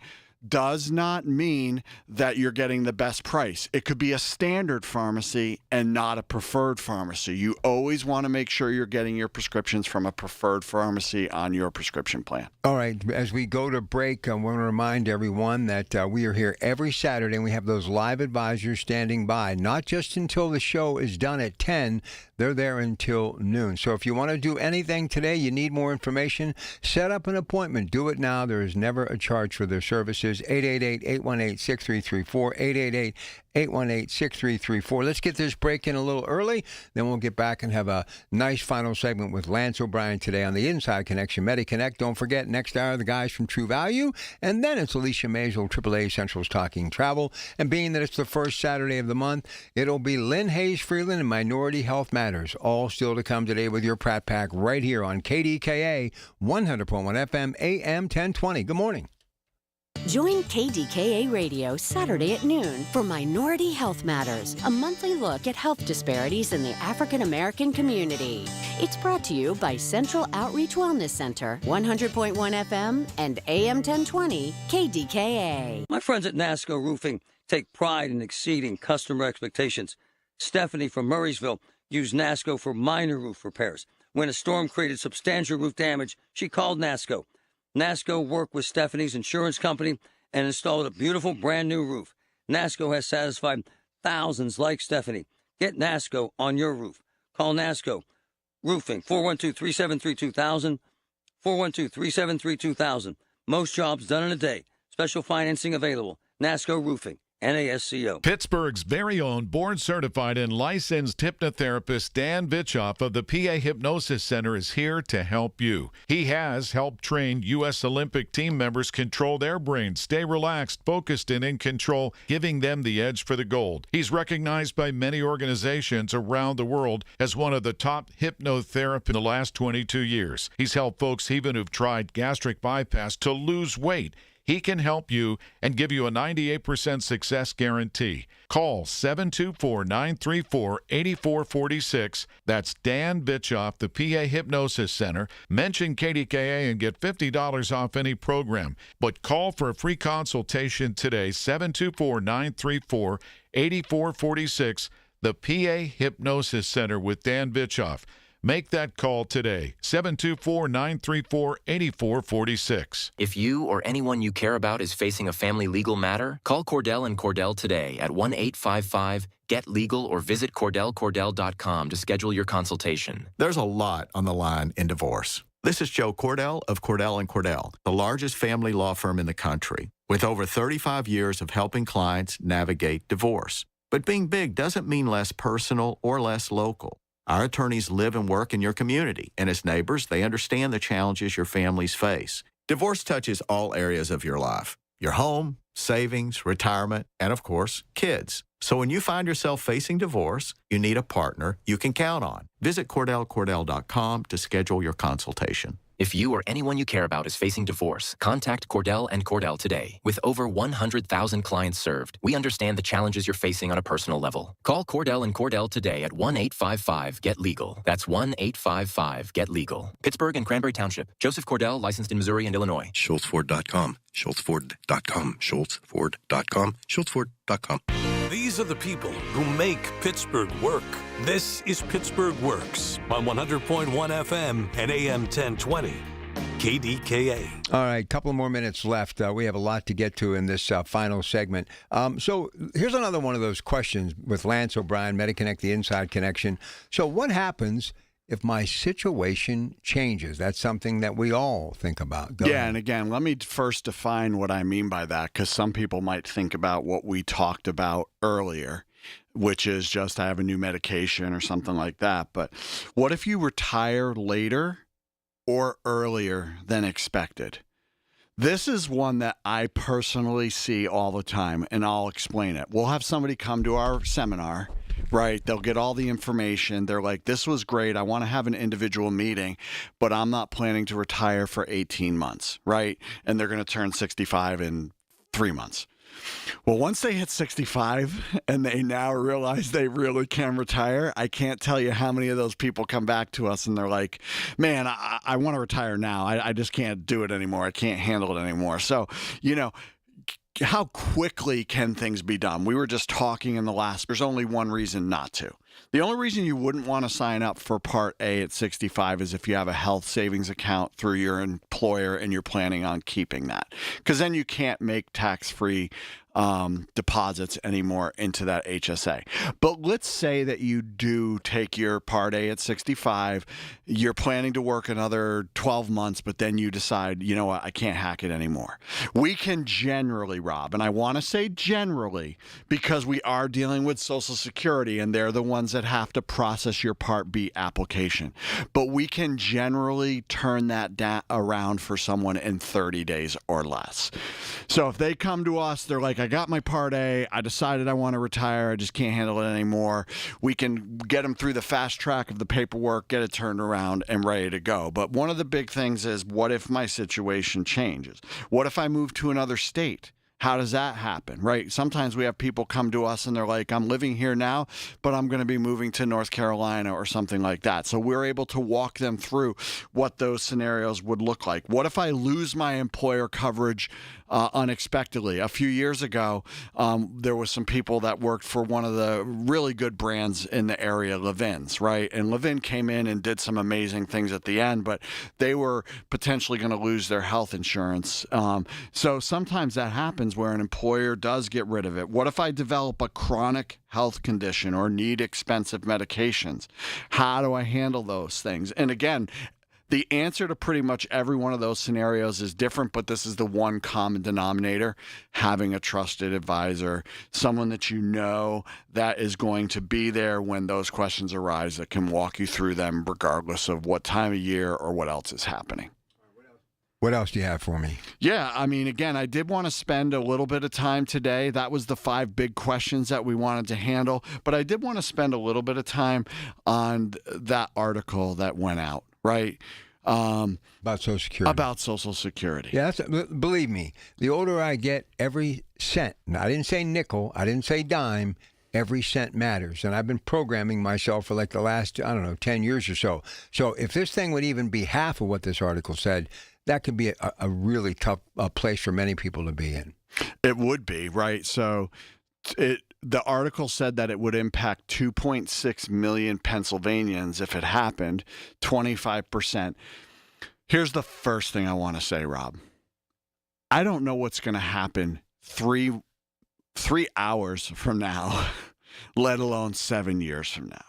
does not mean that you're getting the best price. It could be a standard pharmacy and not a preferred pharmacy. You always want to make sure you're getting your prescriptions from a preferred pharmacy on your prescription plan. All right, as we go to break, I want to remind everyone that we are here every Saturday, and we have those live advisors standing by, not just until the show is done at 10. They're there until noon. So if you want to do anything today, you need more information, set up an appointment. Do it now. There is never a charge for their services. 888-818-6334, 888-818-6334. Let's get this break in a little early, then we'll get back and have a nice final segment with Lance O'Brien today on the Inside Connection, MediConnect. Don't forget, next hour, the guys from True Value, and then it's Alicia Maisel, AAA Central's Talking Travel. And being that it's the first Saturday of the month, it'll be Lynn Hayes Freeland and Minority Health Matters, all still to come today with your Pratt Pack right here on KDKA 100.1 FM, AM 1020. Good morning. Join KDKA Radio Saturday at noon for Minority Health Matters, a monthly look at health disparities in the African American community. It's brought to you by Central Outreach Wellness Center, 100.1 FM and AM 1020 KDKA. My friends at NASCO Roofing take pride in exceeding customer expectations. Stephanie from Murraysville used NASCO for minor roof repairs. When a storm created substantial roof damage, she called NASCO. NASCO worked with Stephanie's insurance company and installed a beautiful brand new roof. NASCO has satisfied thousands like Stephanie. Get NASCO on your roof. Call NASCO Roofing, 412-373-2000, 412-373-2000. Most jobs done in a day. Special financing available. NASCO Roofing. NASCO. Pittsburgh's very own board-certified and licensed hypnotherapist Dan Vitchoff of the PA Hypnosis Center is here to help you. He has helped train U.S. Olympic team members control their brains, stay relaxed, focused, and in control, giving them the edge for the gold. He's recognized by many organizations around the world as one of the top hypnotherapists in the last 22 years. He's helped folks even who've tried gastric bypass to lose weight. He can help you and give you a 98% success guarantee. Call 724-934-8446. That's Dan Vitchoff, the PA Hypnosis Center. Mention KDKA and get $50 off any program. But call for a free consultation today, 724-934-8446. The PA Hypnosis Center with Dan Vitchoff. Make that call today, 724-934-8446. If you or anyone you care about is facing a family legal matter, call Cordell & Cordell today at 1-855-GET-LEGAL or visit CordellCordell.com to schedule your consultation. There's a lot on the line in divorce. This is Joe Cordell of Cordell & Cordell, the largest family law firm in the country, with over 35 years of helping clients navigate divorce. But being big doesn't mean less personal or less local. Our attorneys live and work in your community, and as neighbors, they understand the challenges your families face. Divorce touches all areas of your life: your home, savings, retirement, and of course, kids. So when you find yourself facing divorce, you need a partner you can count on. Visit CordellCordell.com to schedule your consultation. If you or anyone you care about is facing divorce, contact Cordell & Cordell today. With over 100,000 clients served, we understand the challenges you're facing on a personal level. Call Cordell & Cordell today at 1-855-GET-LEGAL. That's 1-855-GET-LEGAL. Pittsburgh and Cranberry Township. Joseph Cordell, licensed in Missouri and Illinois. SchultzFord.com. SchultzFord.com. SchultzFord.com. SchultzFord.com. These are the people who make Pittsburgh work. This is Pittsburgh Works on 100.1 FM and AM 1020. KDKA. All right, couple more minutes left. We have a lot to get to in this final segment. So here's another one of those questions with Lance O'Brien, MediConnect, the Inside Connection. So what happens if my situation changes? That's something that we all think about. Go ahead. And again, let me first define what I mean by that, because some people might think about what we talked about earlier, which is just I have a new medication or something like that. But what if you retire later or earlier than expected? This is one that I personally see all the time, and I'll explain it. We'll have somebody come to our seminar, right? They'll get all the information. They're like, this was great. I want to have an individual meeting, but I'm not planning to retire for 18 months, right? And they're going to turn 65 in 3 months. Well, once they hit 65 and they now realize they really can retire, I can't tell you how many of those people come back to us and they're like, man, I want to retire now. I just can't do it anymore. I can't handle it anymore. So, how quickly can things be done? We were just talking in the last, there's only one reason not to. The only reason you wouldn't want to sign up for Part A at 65 is if you have a health savings account through your employer and you're planning on keeping that. Because then you can't make tax-free deposits anymore into that HSA. But let's say that you do take your Part A at 65, you're planning to work another 12 months, but then you decide, you know what, I can't hack it anymore. We can generally, Rob, and I want to say generally because we are dealing with Social Security and they're the ones that have to process your Part B application. But we can generally turn that around for someone in 30 days or less. So if they come to us, they're like, I got my Part A, I decided I want to retire, I just can't handle it anymore. We can get them through the fast track of the paperwork, get it turned around and ready to go. But one of the big things is, what if my situation changes? What if I move to another state? How does that happen, right? Sometimes we have people come to us and they're like, I'm living here now, but I'm going to be moving to North Carolina or something like that. So we're able to walk them through what those scenarios would look like. What if I lose my employer coverage unexpectedly? A few years ago, there was some people that worked for one of the really good brands in the area, Levin's, right? And Levin came in and did some amazing things at the end, but they were potentially going to lose their health insurance. So sometimes that happens where an employer does get rid of it. What if I develop a chronic health condition or need expensive medications? How do I handle those things? And again, the answer to pretty much every one of those scenarios is different, but this is the one common denominator: having a trusted advisor, someone that you know that is going to be there when those questions arise, that can walk you through them regardless of what time of year or what else is happening. What else do you have for me? Yeah, I mean, again, I did want to spend a little bit of time today. That was the 5 big questions that we wanted to handle, but I did want to spend a little bit of time on that article that went out, right? About Social Security. About Social Security. Yeah, believe me, the older I get, every cent, and I didn't say nickel, I didn't say dime, every cent matters. And I've been programming myself for like the last, 10 years or so. So if this thing would even be half of what this article said, that could be a really tough place for many people to be in. It would be, right? So the article said that it would impact 2.6 million Pennsylvanians if it happened, 25%. Here's the first thing I want to say, Rob. I don't know what's going to happen three hours from now, let alone 7 years from now.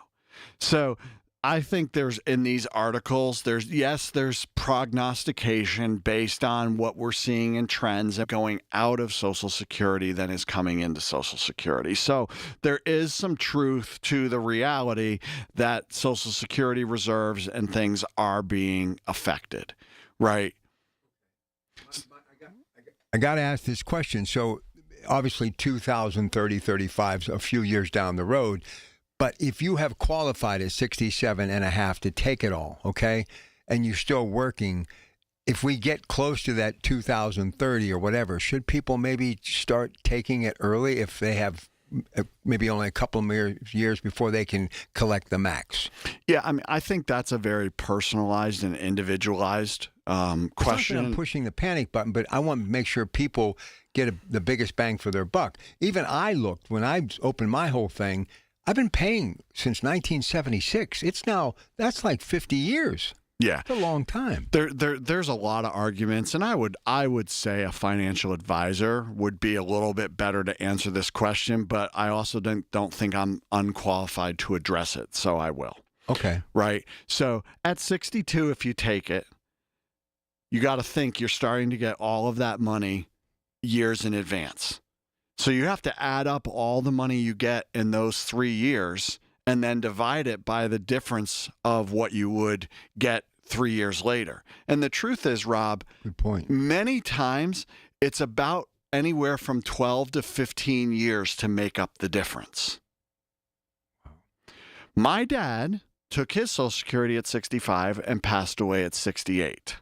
So I think there's, in these articles, there's prognostication based on what we're seeing in trends of going out of Social Security than is coming into Social Security. So there is some truth to the reality that Social Security reserves and things are being affected, right? I got to ask this question. So obviously 2030, 35 is a few years down the road. But if you have qualified at 67 and a half to take it all, okay, and you're still working, if we get close to that 2030 or whatever, should people maybe start taking it early if they have maybe only a couple of years before they can collect the max? Yeah, I mean, I think that's a very personalized and individualized question. I'm pushing the panic button, but I want to make sure people get the biggest bang for their buck. Even I looked, when I opened my whole thing, I've been paying since 1976. That's like 50 years. Yeah. It's a long time. There's a lot of arguments, and I would say a financial advisor would be a little bit better to answer this question, but I also don't think I'm unqualified to address it, so I will. Okay. Right? So at 62, if you take it, you got to think you're starting to get all of that money years in advance. So you have to add up all the money you get in those 3 years and then divide it by the difference of what you would get 3 years later. And the truth is, Rob, good point. Many times it's about anywhere from 12 to 15 years to make up the difference. My dad took his Social Security at 65 and passed away at 68.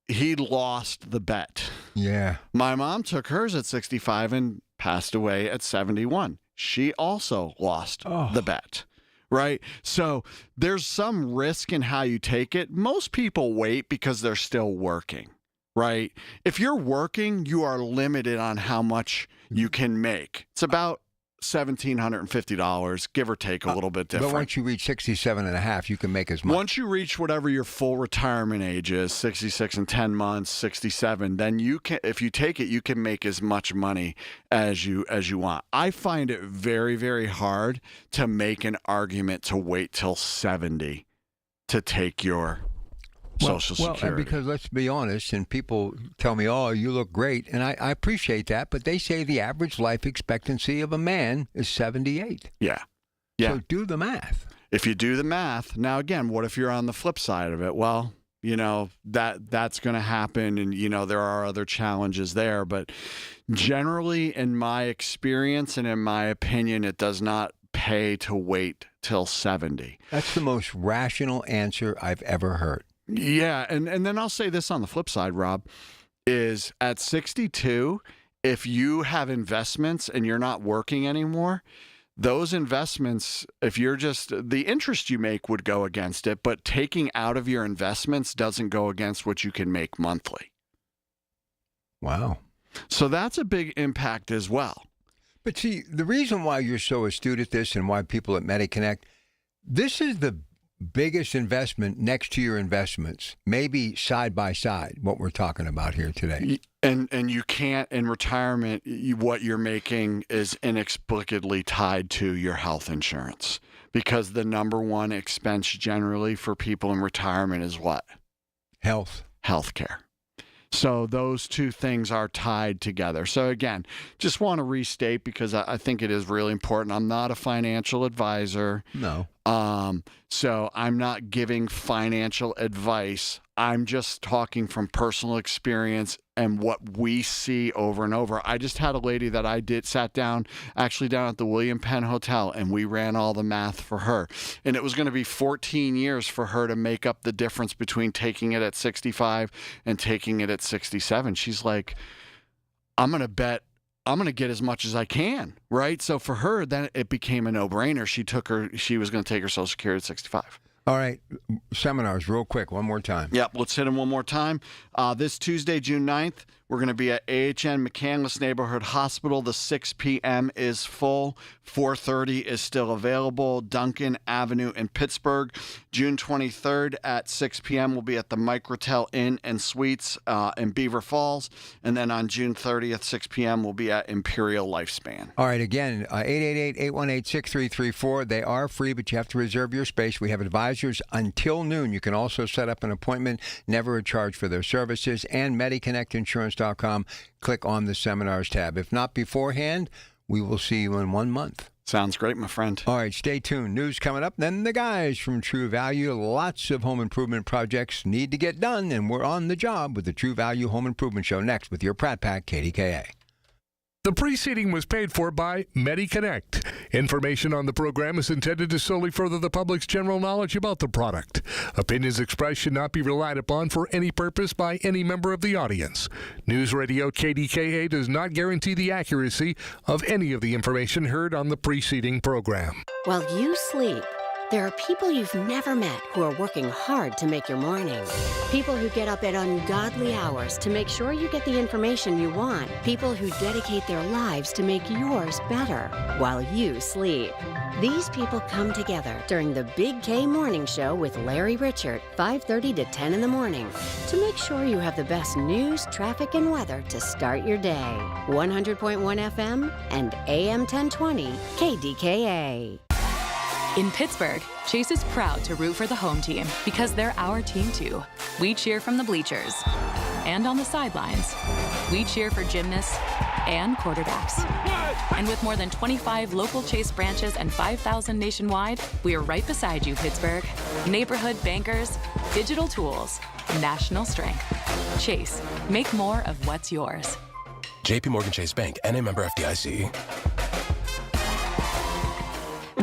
He lost the bet. Yeah. My mom took hers at 65 and passed away at 71. She also lost the bet, right? So there's some risk in how you take it. Most people wait because they're still working, right? If you're working, you are limited on how much you can make. It's about $1,750, give or take a little bit different. But once you reach 67 and a half, you can make as much. Once you reach whatever your full retirement age is, 66 and 10 months, 67, then you can, if you take it, you can make as much money as you want. I find it very, very hard to make an argument to wait till 70 to take your Social Security. Well, because let's be honest, and people tell me, oh, you look great, and I appreciate that, but they say the average life expectancy of a man is 78. Yeah. So do the math. If you do the math, now again, what if you're on the flip side of it? Well, that's going to happen, and there are other challenges there, but generally, in my experience and in my opinion, it does not pay to wait till 70. That's the most rational answer I've ever heard. Yeah, and then I'll say this on the flip side, Rob, is at 62, if you have investments and you're not working anymore, those investments, if you're just, the interest you make would go against it, but taking out of your investments doesn't go against what you can make monthly. Wow. So that's a big impact as well. But see, the reason why you're so astute at this and why people at MediConnect, this is the biggest investment next to your investments, maybe side by side, what we're talking about here today. And you can't, in retirement, what you're making is inexplicably tied to your health insurance, because the number one expense generally for people in retirement is what? Healthcare. So those two things are tied together. So again, just want to restate, because I think it is really important. I'm not a financial advisor. No. So I'm not giving financial advice. I'm just talking from personal experience and what we see over and over. I just had a lady that sat down at the William Penn Hotel, and we ran all the math for her. And it was going to be 14 years for her to make up the difference between taking it at 65 and taking it at 67. She's like, I'm going to get as much as I can, right? So for her, then it became a no-brainer. She was going to take her Social Security at 65. All right, seminars real quick, one more time. Yep, let's hit them one more time. This Tuesday, June 9th, we're going to be at AHN McCandless Neighborhood Hospital. The 6 p.m. is full. 4:30 is still available. Duncan Avenue in Pittsburgh. June 23rd at 6 p.m. we'll be at the Microtel Inn and Suites in Beaver Falls. And then on June 30th, 6 p.m., we'll be at Imperial Lifespan. All right, again, 888-818-6334. They are free, but you have to reserve your space. We have advisors until noon. You can also set up an appointment, never a charge for their services, and MediConnectInsurance.com. Click on the seminars tab. If not beforehand, we will see you in 1 month. Sounds great, my friend. All right, stay tuned. News coming up. Then the guys from True Value. Lots of home improvement projects need to get done, and we're on the job with the True Value Home Improvement Show next with your Pratt Pack KDKA. The preceding was paid for by MediConnect. Information on the program is intended to solely further the public's general knowledge about the product. Opinions expressed should not be relied upon for any purpose by any member of the audience. News Radio KDKA does not guarantee the accuracy of any of the information heard on the preceding program. While you sleep, there are people you've never met who are working hard to make your morning. People who get up at ungodly hours to make sure you get the information you want. People who dedicate their lives to make yours better while you sleep. These people come together during the Big K Morning Show with Larry Richert, 5:30 to 10 in the morning, to make sure you have the best news, traffic, and weather to start your day. 100.1 FM and AM 1020 KDKA. In Pittsburgh, Chase is proud to root for the home team because they're our team too. We cheer from the bleachers and on the sidelines. We cheer for gymnasts and quarterbacks. And with more than 25 local Chase branches and 5,000 nationwide, we are right beside you, Pittsburgh. Neighborhood bankers, digital tools, national strength. Chase, make more of what's yours. JP Morgan Chase Bank, N.A. member FDIC.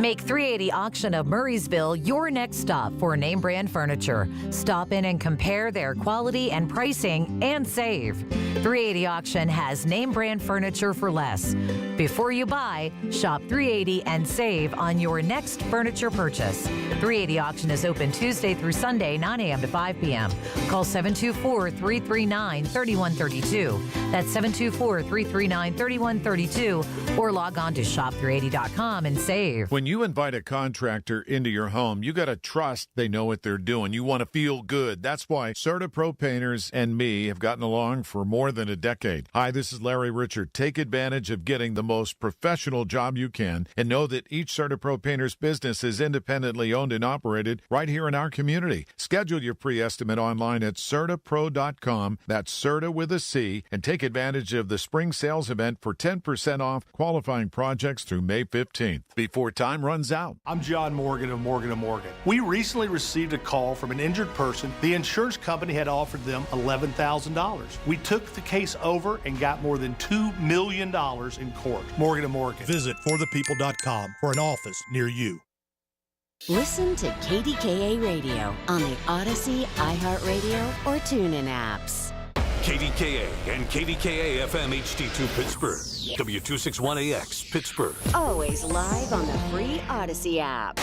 Make 380 Auction of Murraysville your next stop for name brand furniture. Stop in and compare their quality and pricing and save. 380 Auction has name brand furniture for less. Before you buy, shop 380 and save on your next furniture purchase. 380 Auction is open Tuesday through Sunday, 9 a.m. to 5 p.m. Call 724-339-3132. That's 724-339-3132 or log on to shop380.com and save. When you invite a contractor into your home, you got to trust they know what they're doing. You want to feel good. That's why CertaPro Painters and me have gotten along for more than a decade. Hi, this is Larry Richard. Take advantage of getting the most professional job you can and know that each CertaPro Painters business is independently owned and operated right here in our community. Schedule your pre-estimate online at CertaPro.com. That's Certa with a C, and take advantage of the spring sales event for 10% off qualifying projects through May 15th before time runs out. I'm John Morgan of Morgan & Morgan. We recently received a call from an injured person. The insurance company had offered them $11,000. We took the case over and got more than $2 million in court. Morgan & Morgan. Visit forthepeople.com for an office near you. Listen to KDKA Radio on the Odyssey, iHeartRadio, or TuneIn apps. KDKA and KDKA-FM HD2 Pittsburgh. W261AX Pittsburgh. Always live on the free Odyssey app.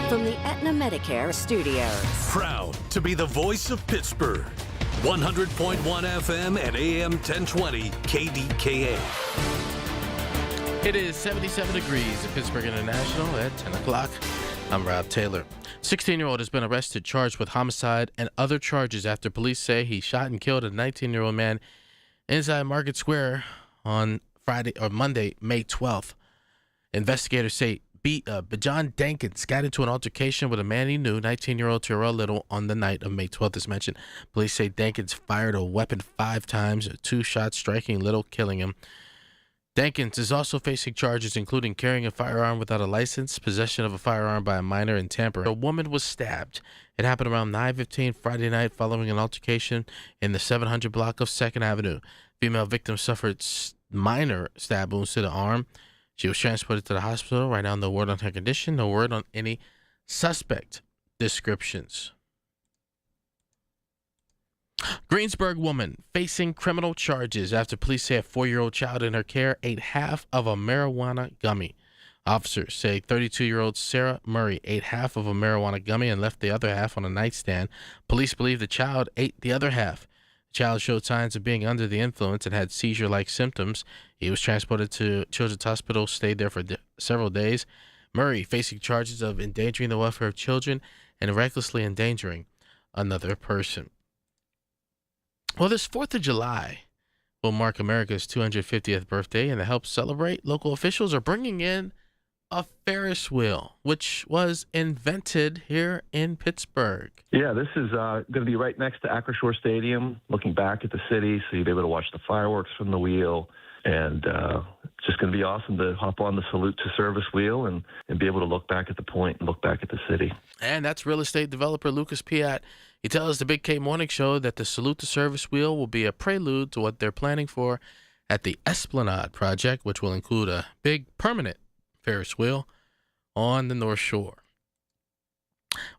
From the Aetna Medicare studios. Proud to be the voice of Pittsburgh. 100.1 FM and AM 1020 KDKA. It is 77 degrees at Pittsburgh International at 10 o'clock. I'm Rob Taylor. 16-year-old has been arrested, charged with homicide and other charges after police say he shot and killed a 19-year-old man inside Market Square on Monday, May 12th. Investigators say Bijan Dankins got into an altercation with a man he knew, 19-year-old Terrell Little, on the night of May 12th, as mentioned. Police say Dankins fired a weapon 5 times, 2 shots striking Little, killing him. Dankins is also facing charges including carrying a firearm without a license, possession of a firearm by a minor, and tampering. A woman was stabbed. It happened around 9:15 Friday night following an altercation in the 700 block of 2nd Avenue. Female victim suffered minor stab wounds to the arm. She was transported to the hospital. Right now, no word on her condition, no word on any suspect descriptions. Greensburg woman facing criminal charges after police say a 4-year-old child in her care ate half of a marijuana gummy. Officers say 32-year-old Sarah Murray ate half of a marijuana gummy and left the other half on a nightstand. Police believe the child ate the other half. The child showed signs of being under the influence and had seizure-like symptoms. He was transported to Children's Hospital, stayed there for several days. Murray facing charges of endangering the welfare of children and recklessly endangering another person. Well, this 4th of July will mark America's 250th birthday, and to help celebrate, local officials are bringing in a Ferris wheel, which was invented here in Pittsburgh. Yeah, this is going to be right next to Acrisure Stadium, looking back at the city, so you'll be able to watch the fireworks from the wheel. And it's just going to be awesome to hop on the Salute to Service wheel and be able to look back at the point and look back at the city. And that's real estate developer Lucas Piat. He tells the Big K Morning Show that the Salute to Service wheel will be a prelude to what they're planning for at the Esplanade project, which will include a big permanent Ferris wheel on the North Shore.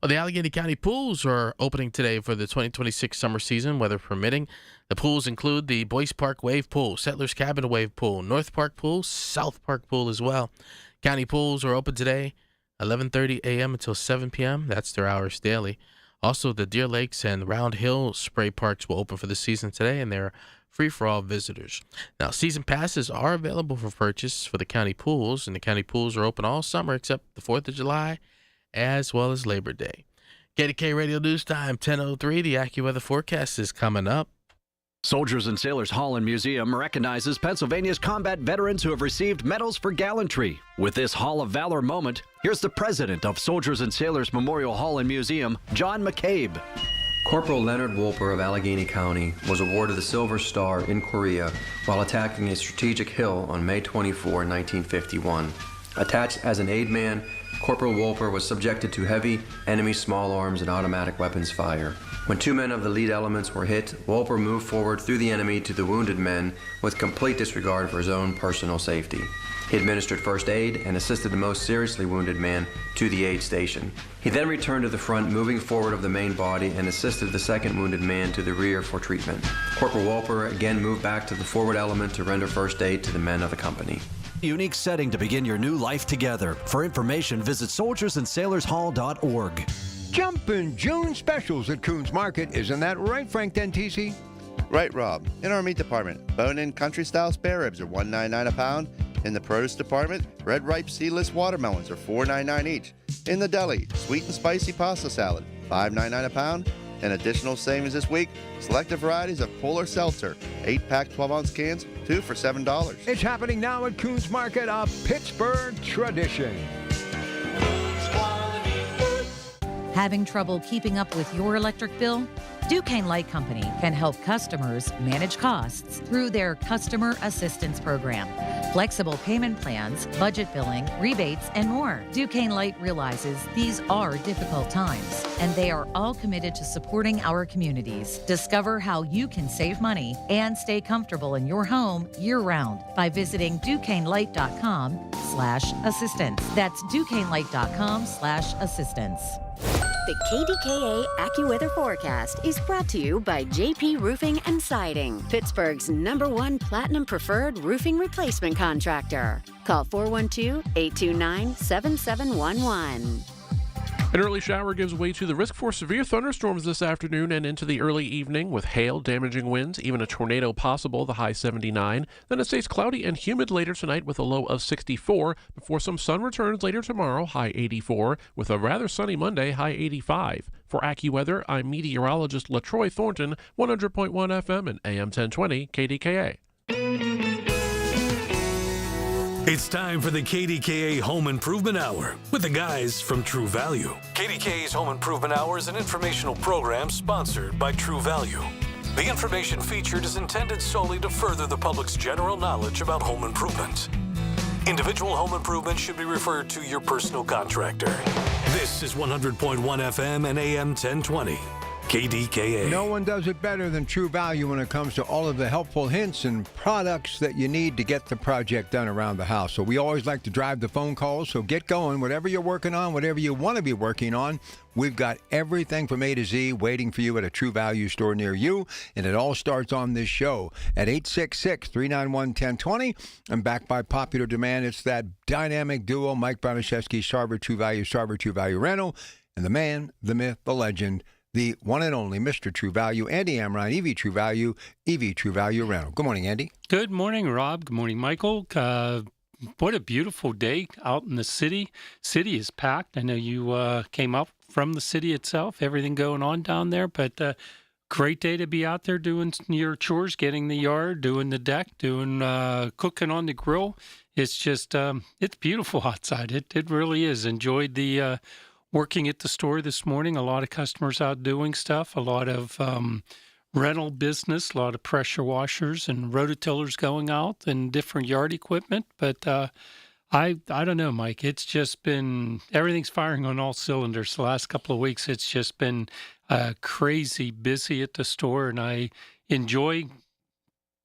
Well, the Allegheny County pools are opening today for the 2026 summer season, weather permitting. The pools include the Boyce Park Wave Pool, Settlers Cabin Wave Pool, North Park Pool, South Park Pool as well. County pools are open today, 11:30 a.m. until 7 p.m. That's their hours daily. Also, the Deer Lakes and Round Hill spray parks will open for the season today, and they're free for all visitors. Now, season passes are available for purchase for the county pools, and the county pools are open all summer except the 4th of July, as well as Labor Day. KDK Radio News Time, 10:03. The AccuWeather forecast is coming up. Soldiers and Sailors Hall and Museum recognizes Pennsylvania's combat veterans who have received medals for gallantry. With this Hall of Valor moment, here's the president of Soldiers and Sailors Memorial Hall and Museum, John McCabe. Corporal Leonard Wolper of Allegheny County was awarded the Silver Star in Korea while attacking a strategic hill on May 24, 1951. Attached as an aid man, Corporal Wolper was subjected to heavy enemy small arms and automatic weapons fire. When 2 men of the lead elements were hit, Wolper moved forward through the enemy to the wounded men with complete disregard for his own personal safety. He administered first aid and assisted the most seriously wounded man to the aid station. He then returned to the front, moving forward of the main body, and assisted the second wounded man to the rear for treatment. Corporal Wolper again moved back to the forward element to render first aid to the men of the company. Unique setting to begin your new life together. For information, visit soldiersandsailorshall.org. Jumpin' June specials at Coons Market. Isn't that right, Frank Dentisi? Right, Rob. In our meat department, bone-in country-style spare ribs are $1.99 a pound. In the produce department, red ripe seedless watermelons are $4.99 each. In the deli, sweet and spicy pasta salad, $5.99 a pound. And additional savings this week, selected varieties of Polar Seltzer, 8-pack 12-ounce cans, 2 for $7. It's happening now at Coons Market, a Pittsburgh tradition. Having trouble keeping up with your electric bill? Duquesne Light Company can help customers manage costs through their Customer Assistance Program. Flexible payment plans, budget billing, rebates, and more. Duquesne Light realizes these are difficult times, and they are all committed to supporting our communities. Discover how you can save money and stay comfortable in your home year-round by visiting DuquesneLight.com/assistance. That's DuquesneLight.com/assistance. The KDKA AccuWeather forecast is brought to you by JP Roofing and Siding, Pittsburgh's #1 Platinum Preferred Roofing Replacement Contractor. Call 412-829-7711. An early shower gives way to the risk for severe thunderstorms this afternoon and into the early evening with hail, damaging winds, even a tornado possible, the high 79. Then it stays cloudy and humid later tonight with a low of 64 before some sun returns later tomorrow, high 84, with a rather sunny Monday, high 85. For AccuWeather, I'm meteorologist LaTroy Thornton, 100.1 FM and AM 1020 KDKA. It's time for the KDKA Home Improvement Hour with the guys from True Value. KDKA's Home Improvement Hour is an informational program sponsored by True Value. The information featured is intended solely to further the public's general knowledge about home improvement. Individual home improvement should be referred to your personal contractor. This is 100.1 FM and AM 1020. KDKA. No one does it better than True Value when it comes to all of the helpful hints and products that you need to get the project done around the house. So we always like to drive the phone calls, so get going. Whatever you're working on, whatever you want to be working on, we've got everything from A to Z waiting for you at a True Value store near you, and it all starts on this show at 866-391-1020. And backed by popular demand, it's that dynamic duo, Mike Broniszewski, Sarver True Value Rental, and the man, the myth, the legend, the one and only Mr. True Value, Andy Amrine, EV True Value Rental. Good morning, Andy. Good morning, Rob. Good morning, Michael. What a beautiful day out in the city. City is packed. I know you came up from the city itself, everything going on down there, but great day to be out there doing your chores, getting the yard, doing the deck, doing cooking on the grill. It's just, it's beautiful outside. It really is. Enjoyed the working at the store this morning, a lot of customers out doing stuff, a lot of rental business, a lot of pressure washers and rototillers going out and different yard equipment. But I don't know, Mike. It's just been, everything's firing on all cylinders the last couple of weeks. It's just been crazy busy at the store, and I enjoy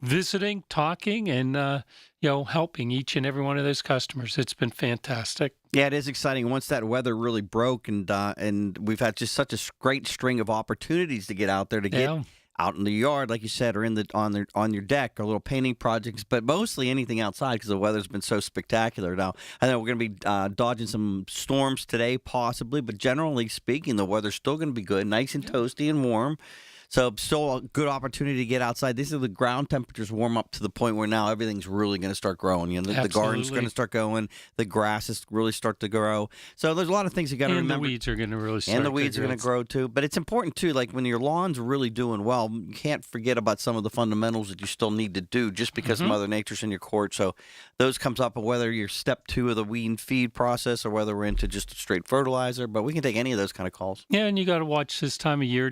visiting, talking, and helping each and every one of those customers. It's been fantastic. Yeah, it is exciting. Once that weather really broke, and we've had just such a great string of opportunities to get out there, to get out in the yard, like you said, or on your deck, or little painting projects, but mostly anything outside because the weather's been so spectacular. Now, I know we're going to be dodging some storms today, possibly, but generally speaking, the weather's still going to be good, nice and toasty and warm. So still a good opportunity to get outside. These are the ground temperatures warm up to the point where now everything's really going to start growing. The garden's going to start going. The grasses really start to grow. So there's a lot of things you got to remember. And the weeds are going to really start. And the weeds are going to grow too. But it's important too, like when your lawn's really doing well, you can't forget about some of the fundamentals that you still need to do just because Mother Nature's in your court. So those comes up, whether you're step 2 of the weed and feed process or whether we're into just a straight fertilizer. But we can take any of those kind of calls. Yeah, and you got to watch this time of year.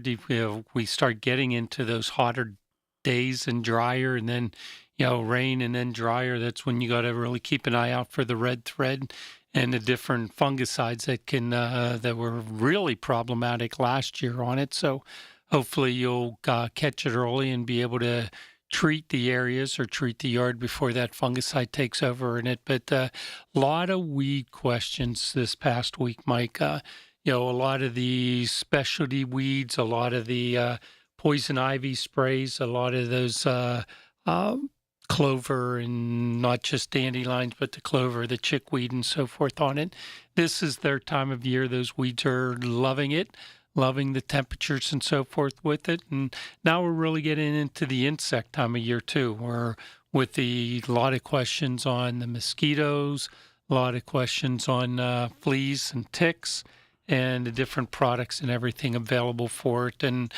We start getting into those hotter days and drier, and then rain and then drier. That's when you got to really keep an eye out for the red thread and the different fungicides that can that were really problematic last year on it. So hopefully you'll catch it early and be able to treat the areas or treat the yard before that fungicide takes over in it. But a lot of weed questions this past week, Mike. A lot of the specialty weeds, a lot of the poison ivy sprays, a lot of those clover and not just dandelions, but the clover, the chickweed and so forth on it. This is their time of year. Those weeds are loving it, loving the temperatures and so forth with it. And now we're really getting into the insect time of year too, where with a lot of questions on the mosquitoes, a lot of questions on fleas and ticks, and the different products and everything available for it. And,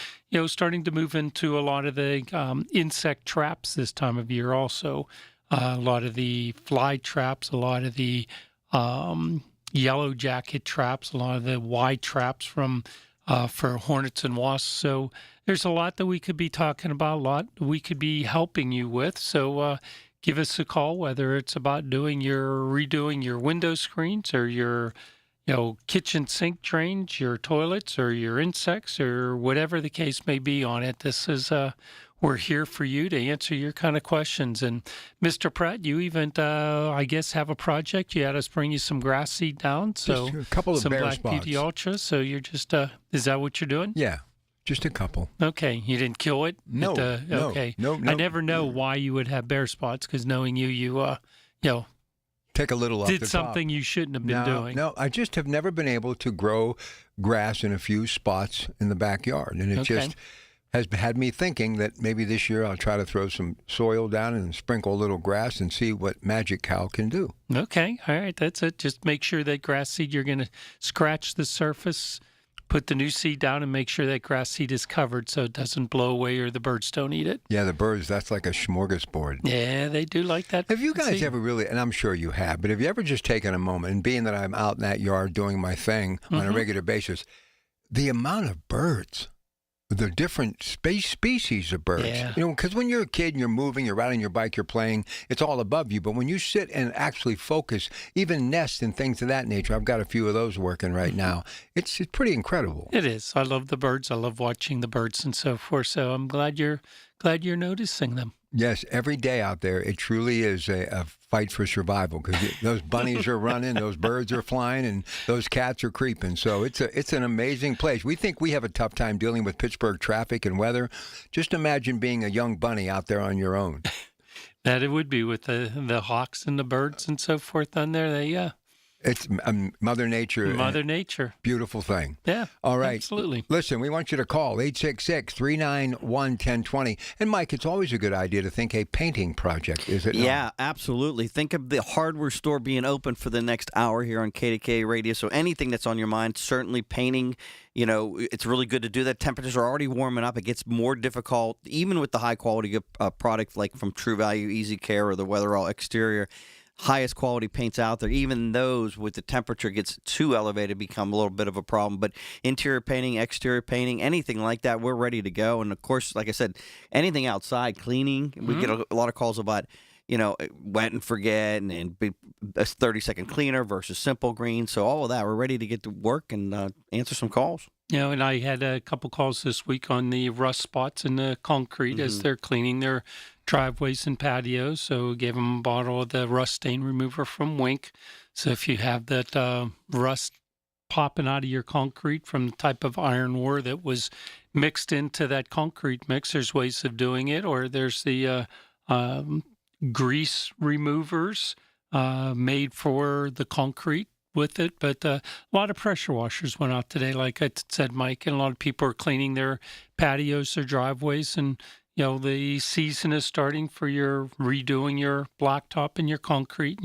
starting to move into a lot of the insect traps this time of year also. A lot of the fly traps, a lot of the yellow jacket traps, a lot of the Y traps for hornets and wasps. So there's a lot that we could be talking about, a lot we could be helping you with. So give us a call, whether it's about redoing your window screens or your kitchen sink drains, your toilets, or your insects, or whatever the case may be on it. This is, we're here for you to answer your kind of questions. And Mr. Pratt, you even, I guess, have a project. You had us bring you some grass seed down. So just a couple of some bare black spots. beauty ultra. So you're just, is that what you're doing? Yeah, just a couple. Okay. You didn't kill it? No, okay. No. I never know why you would have bare spots, because knowing you take a little off the top. Did something you shouldn't have been doing. No, I just have never been able to grow grass in a few spots in the backyard. And it just has had me thinking that maybe this year I'll try to throw some soil down and sprinkle a little grass and see what Magic Cow can do. Okay. All right. That's it. Just make sure that grass seed, you're going to scratch the surface, put the new seed down, and make sure that grass seed is covered so it doesn't blow away or the birds don't eat it. Yeah, the birds, that's like a smorgasbord. Yeah, they do like that. Have you guys ever really, and I'm sure you have, but have you ever just taken a moment, and being that I'm out in that yard doing my thing on a regular basis, the amount of birds, the different species of birds. Yeah. Because when you're a kid and you're moving, you're riding your bike, you're playing, it's all above you. But when you sit and actually focus, even nests and things of that nature, I've got a few of those working right now. It's pretty incredible. It is. I love the birds. I love watching the birds and so forth. So I'm glad you're noticing them. Yes, every day out there, it truly is a fight for survival, because those bunnies are running, those birds are flying, and those cats are creeping. So it's an amazing place. We think we have a tough time dealing with Pittsburgh traffic and weather. Just imagine being a young bunny out there on your own. That it would be with the hawks and the birds and so forth on there. It's Mother Nature. Mother Nature. Beautiful thing. Yeah. All right. Absolutely. Listen, we want you to call 866-391-1020. And Mike, it's always a good idea to think a painting project, is it not? Yeah, absolutely. Think of the hardware store being open for the next hour here on KDKA Radio. So anything that's on your mind, certainly painting, it's really good to do that. Temperatures are already warming up. It gets more difficult, even with the high quality product like from True Value, Easy Care, or the Weatherall Exterior. Highest quality paints out there, even those with the temperature gets too elevated become a little bit of a problem. But interior painting, exterior painting, anything like that, we're ready to go. And of course, like I said, anything outside, cleaning, we get a lot of calls about, wet and forget and a 30-second cleaner versus simple green. So all of that, we're ready to get to work and answer some calls. And I had a couple calls this week on the rust spots in the concrete as they're cleaning their driveways and patios. So we gave them a bottle of the rust stain remover from Wink. So if you have that rust popping out of your concrete from the type of iron ore that was mixed into that concrete mix, there's ways of doing it. Or there's the grease removers made for the concrete with it. But a lot of pressure washers went out today, like I said, Mike, and a lot of people are cleaning their patios, their driveways, and the season is starting for your redoing your blacktop and your concrete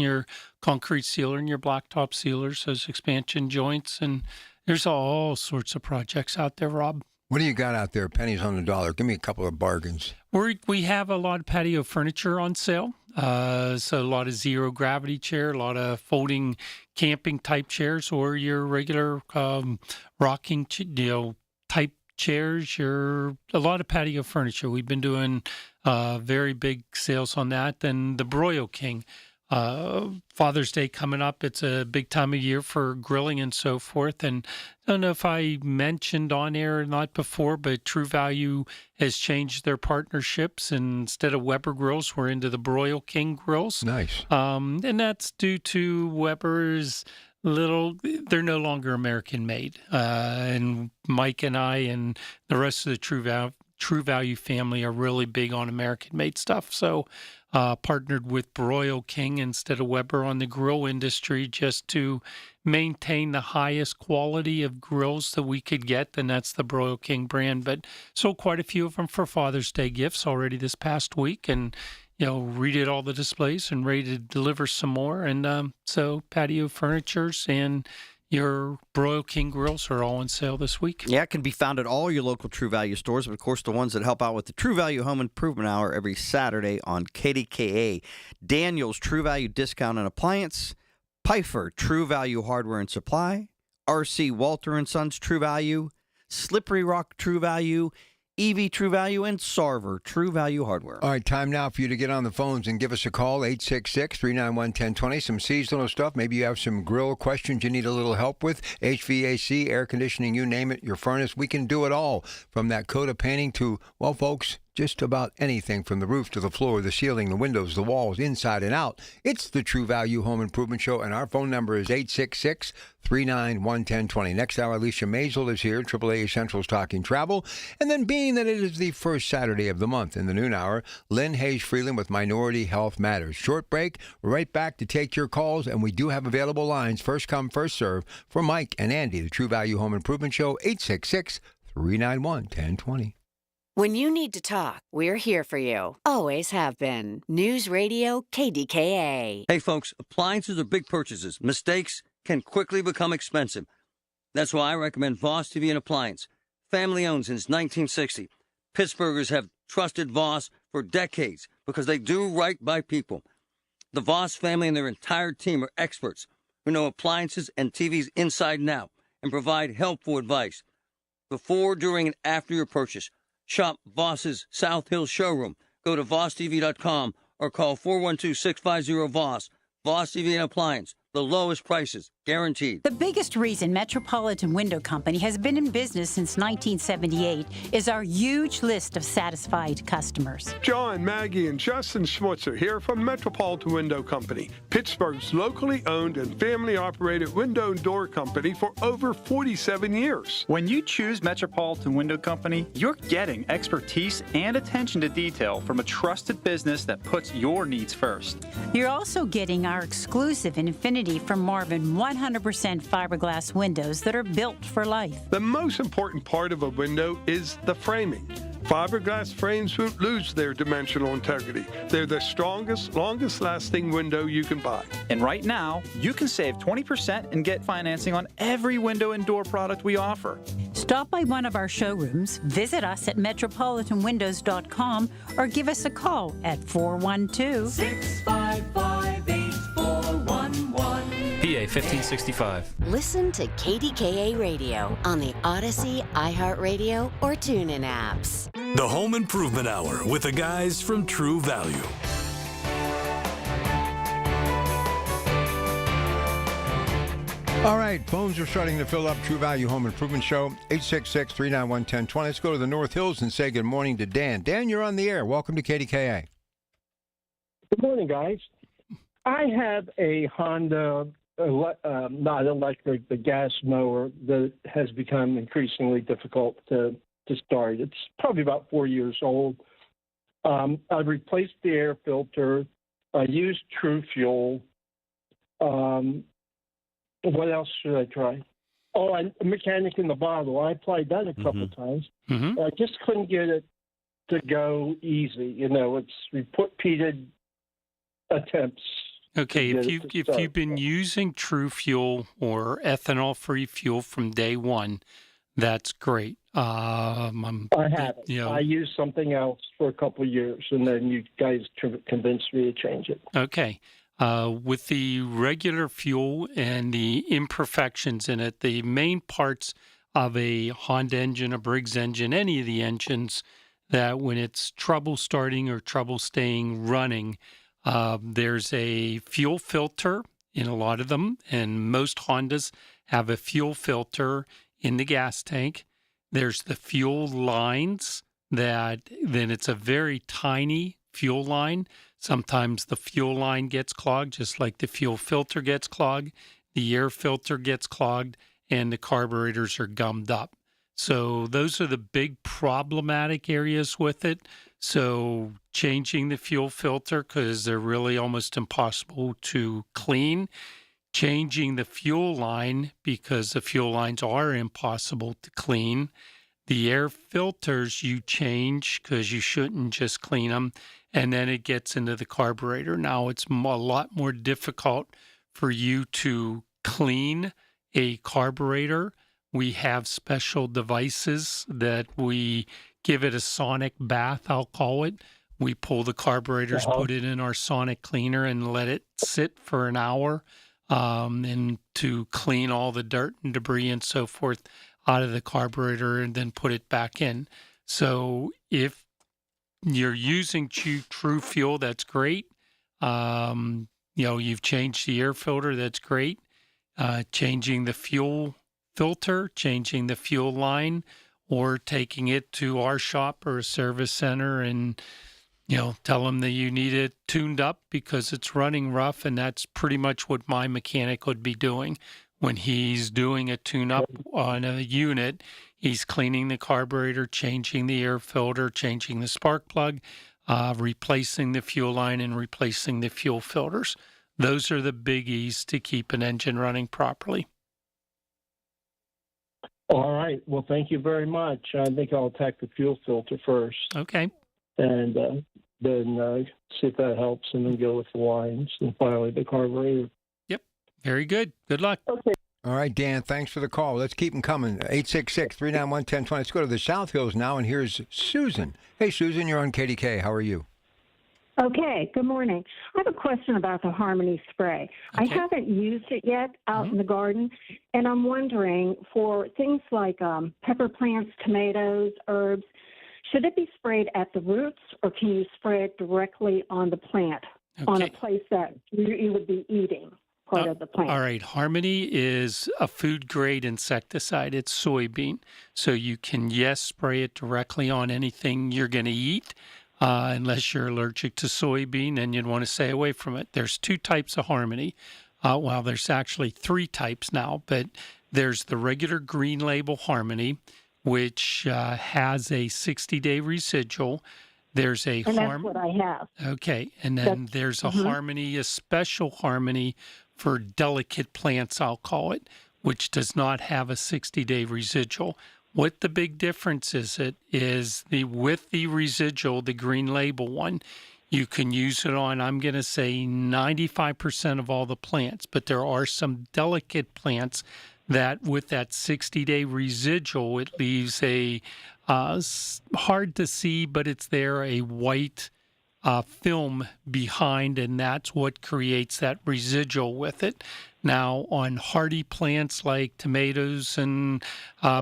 sealer and your blacktop sealers, those expansion joints, and there's all sorts of projects out there, Rob. What do you got out there? Pennies on the dollar. Give me a couple of bargains. We have a lot of patio furniture on sale. So a lot of zero gravity chair, a lot of folding camping type chairs, or your regular rocking type chairs. A lot of patio furniture. We've been doing very big sales on that. Then the Broil King. Father's Day coming up. It's a big time of year for grilling and so forth. And I don't know if I mentioned on air or not before, but True Value has changed their partnerships. And instead of Weber grills, we're into the Broil King grills. Nice. And that's due to Weber's they're no longer American made. And Mike and I and the rest of the True Value family are really big on American made stuff. So partnered with Broil King instead of Weber on the grill industry just to maintain the highest quality of grills that we could get, and that's the Broil King brand. But sold quite a few of them for Father's Day gifts already this past week, and redid all the displays and ready to deliver some more. And so patio furnitures and your Broil King grills are all on sale this week. Yeah, it can be found at all your local True Value stores, but of course the ones that help out with the True Value Home Improvement Hour every Saturday on KDKA. Daniel's True Value Discount and Appliance, Pfeiffer True Value Hardware and Supply, RC Walter & Sons True Value, Slippery Rock True Value, EV True Value, and Sarver True Value Hardware. All right, time now for you to get on the phones and give us a call, 866-391-1020. Some seasonal stuff. Maybe you have some grill questions you need a little help with. HVAC, air conditioning, you name it, your furnace. We can do it all. From that coat of painting to, well, folks, just about anything from the roof to the floor, the ceiling, the windows, the walls, inside and out. It's the True Value Home Improvement Show, and our phone number is 866-391-1020. Next hour, Alicia Maisel is here, AAA Essentials Talking Travel. And then being that it is the first Saturday of the month in the noon hour, Lynn Hayes-Freeland with Minority Health Matters. Short break, we're right back to take your calls, and we do have available lines, first come, first serve, for Mike and Andy, the True Value Home Improvement Show, 866-391-1020. When you need to talk, we're here for you. Always have been. News Radio KDKA. Hey, folks, appliances are big purchases. Mistakes can quickly become expensive. That's why I recommend Voss TV and Appliance. Family owned since 1960. Pittsburghers have trusted Voss for decades because they do right by people. The Voss family and their entire team are experts who know appliances and TVs inside and out and provide helpful advice before, during, and after your purchase. Shop Voss's South Hill showroom. Go to VossTV.com or call 412-650-VOSS. Voss TV and Appliance. The lowest prices, guaranteed. The biggest reason Metropolitan Window Company has been in business since 1978 is our huge list of satisfied customers. John, Maggie, and Justin Schmutzer here from Metropolitan Window Company, Pittsburgh's locally owned and family-operated window and door company for over 47 years. When you choose Metropolitan Window Company, you're getting expertise and attention to detail from a trusted business that puts your needs first. You're also getting our exclusive Infinity from Marvin 100% fiberglass windows that are built for life. The most important part of a window is the framing. Fiberglass frames won't lose their dimensional integrity. They're the strongest, longest-lasting window you can buy. And right now, you can save 20% and get financing on every window and door product we offer. Stop by one of our showrooms, visit us at metropolitanwindows.com, or give us a call at 412-655-8411. PA 1565. Listen to KDKA Radio on the Odyssey, iHeartRadio, or TuneIn apps. The Home Improvement Hour with the guys from True Value. All right, phones are starting to fill up. True Value Home Improvement Show, 866-391-1020. Let's go to the North Hills and say good morning to Dan. Dan, you're on the air. Welcome to KDKA. Good morning, guys. I have a Honda, not electric, the gas mower that has become increasingly difficult to start. It's probably about 4 years old. I've replaced the air filter. I used True Fuel. What else should I try? Oh, a mechanic in the bottle. I applied that a couple times. I just couldn't get it to go easy. You know, it's repeated attempts. Okay, if you've been using True Fuel or ethanol-free fuel from day one, that's great. I haven't. I used something else for a couple of years, and then you guys convinced me to change it. Okay. With the regular fuel and the imperfections in it, the main parts of a Honda engine, a Briggs engine, any of the engines, that when it's trouble starting or trouble staying running, There's a fuel filter in a lot of them, and most Hondas have a fuel filter in the gas tank. There's the fuel lines then it's a very tiny fuel line. Sometimes the fuel line gets clogged, just like the fuel filter gets clogged, the air filter gets clogged, and the carburetors are gummed up. So those are the big problematic areas with it. So changing the fuel filter, because they're really almost impossible to clean. Changing the fuel line, because the fuel lines are impossible to clean. The air filters you change because you shouldn't just clean them. And then it gets into the carburetor. Now it's a lot more difficult for you to clean a carburetor. We have special devices that we give it a sonic bath, I'll call it. We pull the carburetors, put it in our sonic cleaner, and let it sit for an hour and to clean all the dirt and debris and so forth out of the carburetor, and then put it back in. So if you're using True Fuel, that's great. You've changed the air filter, that's great. Changing the fuel filter, changing the fuel line, or taking it to our shop or a service center and tell them that you need it tuned up because it's running rough. And that's pretty much what my mechanic would be doing. When he's doing a tune-up on a unit, he's cleaning the carburetor, changing the air filter, changing the spark plug, replacing the fuel line, and replacing the fuel filters. Those are the biggies to keep an engine running properly. All right. Well, thank you very much. I think I'll attack the fuel filter first. Okay. And then see if that helps, and then go with the lines, and finally the carburetor. Yep. Very good. Good luck. Okay. All right, Dan, thanks for the call. Let's keep them coming. 866-391-1020. Let's go to the South Hills now, and here's Susan. Hey, Susan, you're on KDK. How are you? Okay, good morning. I have a question about the Harmony spray. Okay. I haven't used it yet out in the garden, and I'm wondering for things like pepper plants, tomatoes, herbs, should it be sprayed at the roots, or can you spray it directly on the plant, on a place that you would be eating? Of the plant. All right. Harmony is a food-grade insecticide. It's soybean. So you can, spray it directly on anything you're going to eat, unless you're allergic to soybean, and you'd want to stay away from it. There's two types of Harmony. There's actually three types now, but there's the regular green label Harmony, which has a 60-day residual. There's a that's what I have. Okay. And then there's a Harmony, a special Harmony for delicate plants, I'll call it, which does not have a 60-day residual. What the big difference is with the residual, the green label one, you can use it on, I'm going to say 95% of all the plants, but there are some delicate plants that with that 60-day residual, it leaves a hard to see, but it's there, a white film behind, and that's what creates that residual with it. Now, on hardy plants like tomatoes and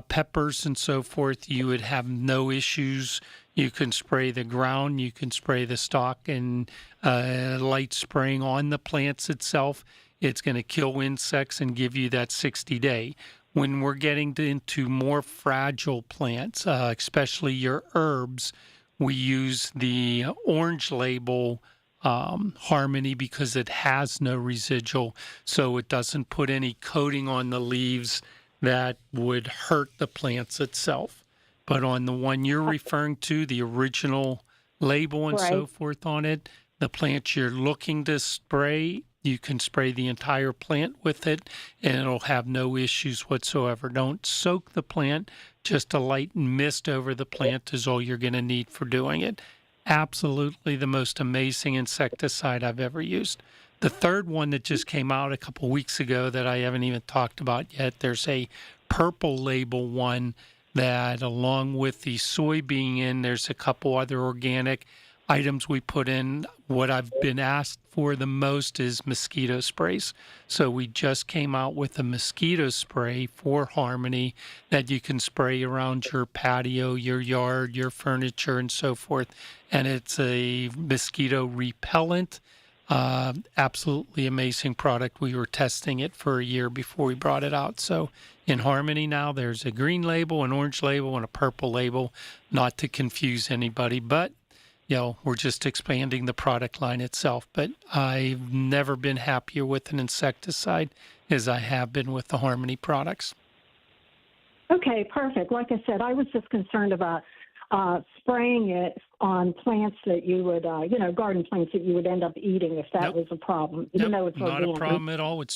peppers and so forth, you would have no issues. You can spray the ground, you can spray the stalk, and light spraying on the plants itself. It's going to kill insects and give you that 60-day. When we're getting into more fragile plants, especially your herbs, we use the orange label Harmony because it has no residual, so it doesn't put any coating on the leaves that would hurt the plants itself. But on the one you're referring to, the original label and so forth on it, the plants you're looking to spray, you can spray the entire plant with it, and it'll have no issues whatsoever. Don't soak the plant. Just a light mist over the plant is all you're going to need for doing it. Absolutely the most amazing insecticide I've ever used. The third one that just came out a couple weeks ago that I haven't even talked about yet, there's a purple label one that, along with the soybean in, there's a couple other organic items we put in. What I've been asked for the most is mosquito sprays. So we just came out with a mosquito spray for Harmony that you can spray around your patio, your yard, your furniture, and so forth. And it's a mosquito repellent. Absolutely amazing product. We were testing it for a year before we brought it out. So in Harmony now, there's a green label, an orange label, and a purple label, not to confuse anybody. But, we're just expanding the product line itself. But I've never been happier with an insecticide as I have been with the Harmony products. Okay, perfect. Like I said, I was just concerned about spraying it on plants that you would, garden plants that you would end up eating if that was a problem, even though it's not organic. a problem at all. It's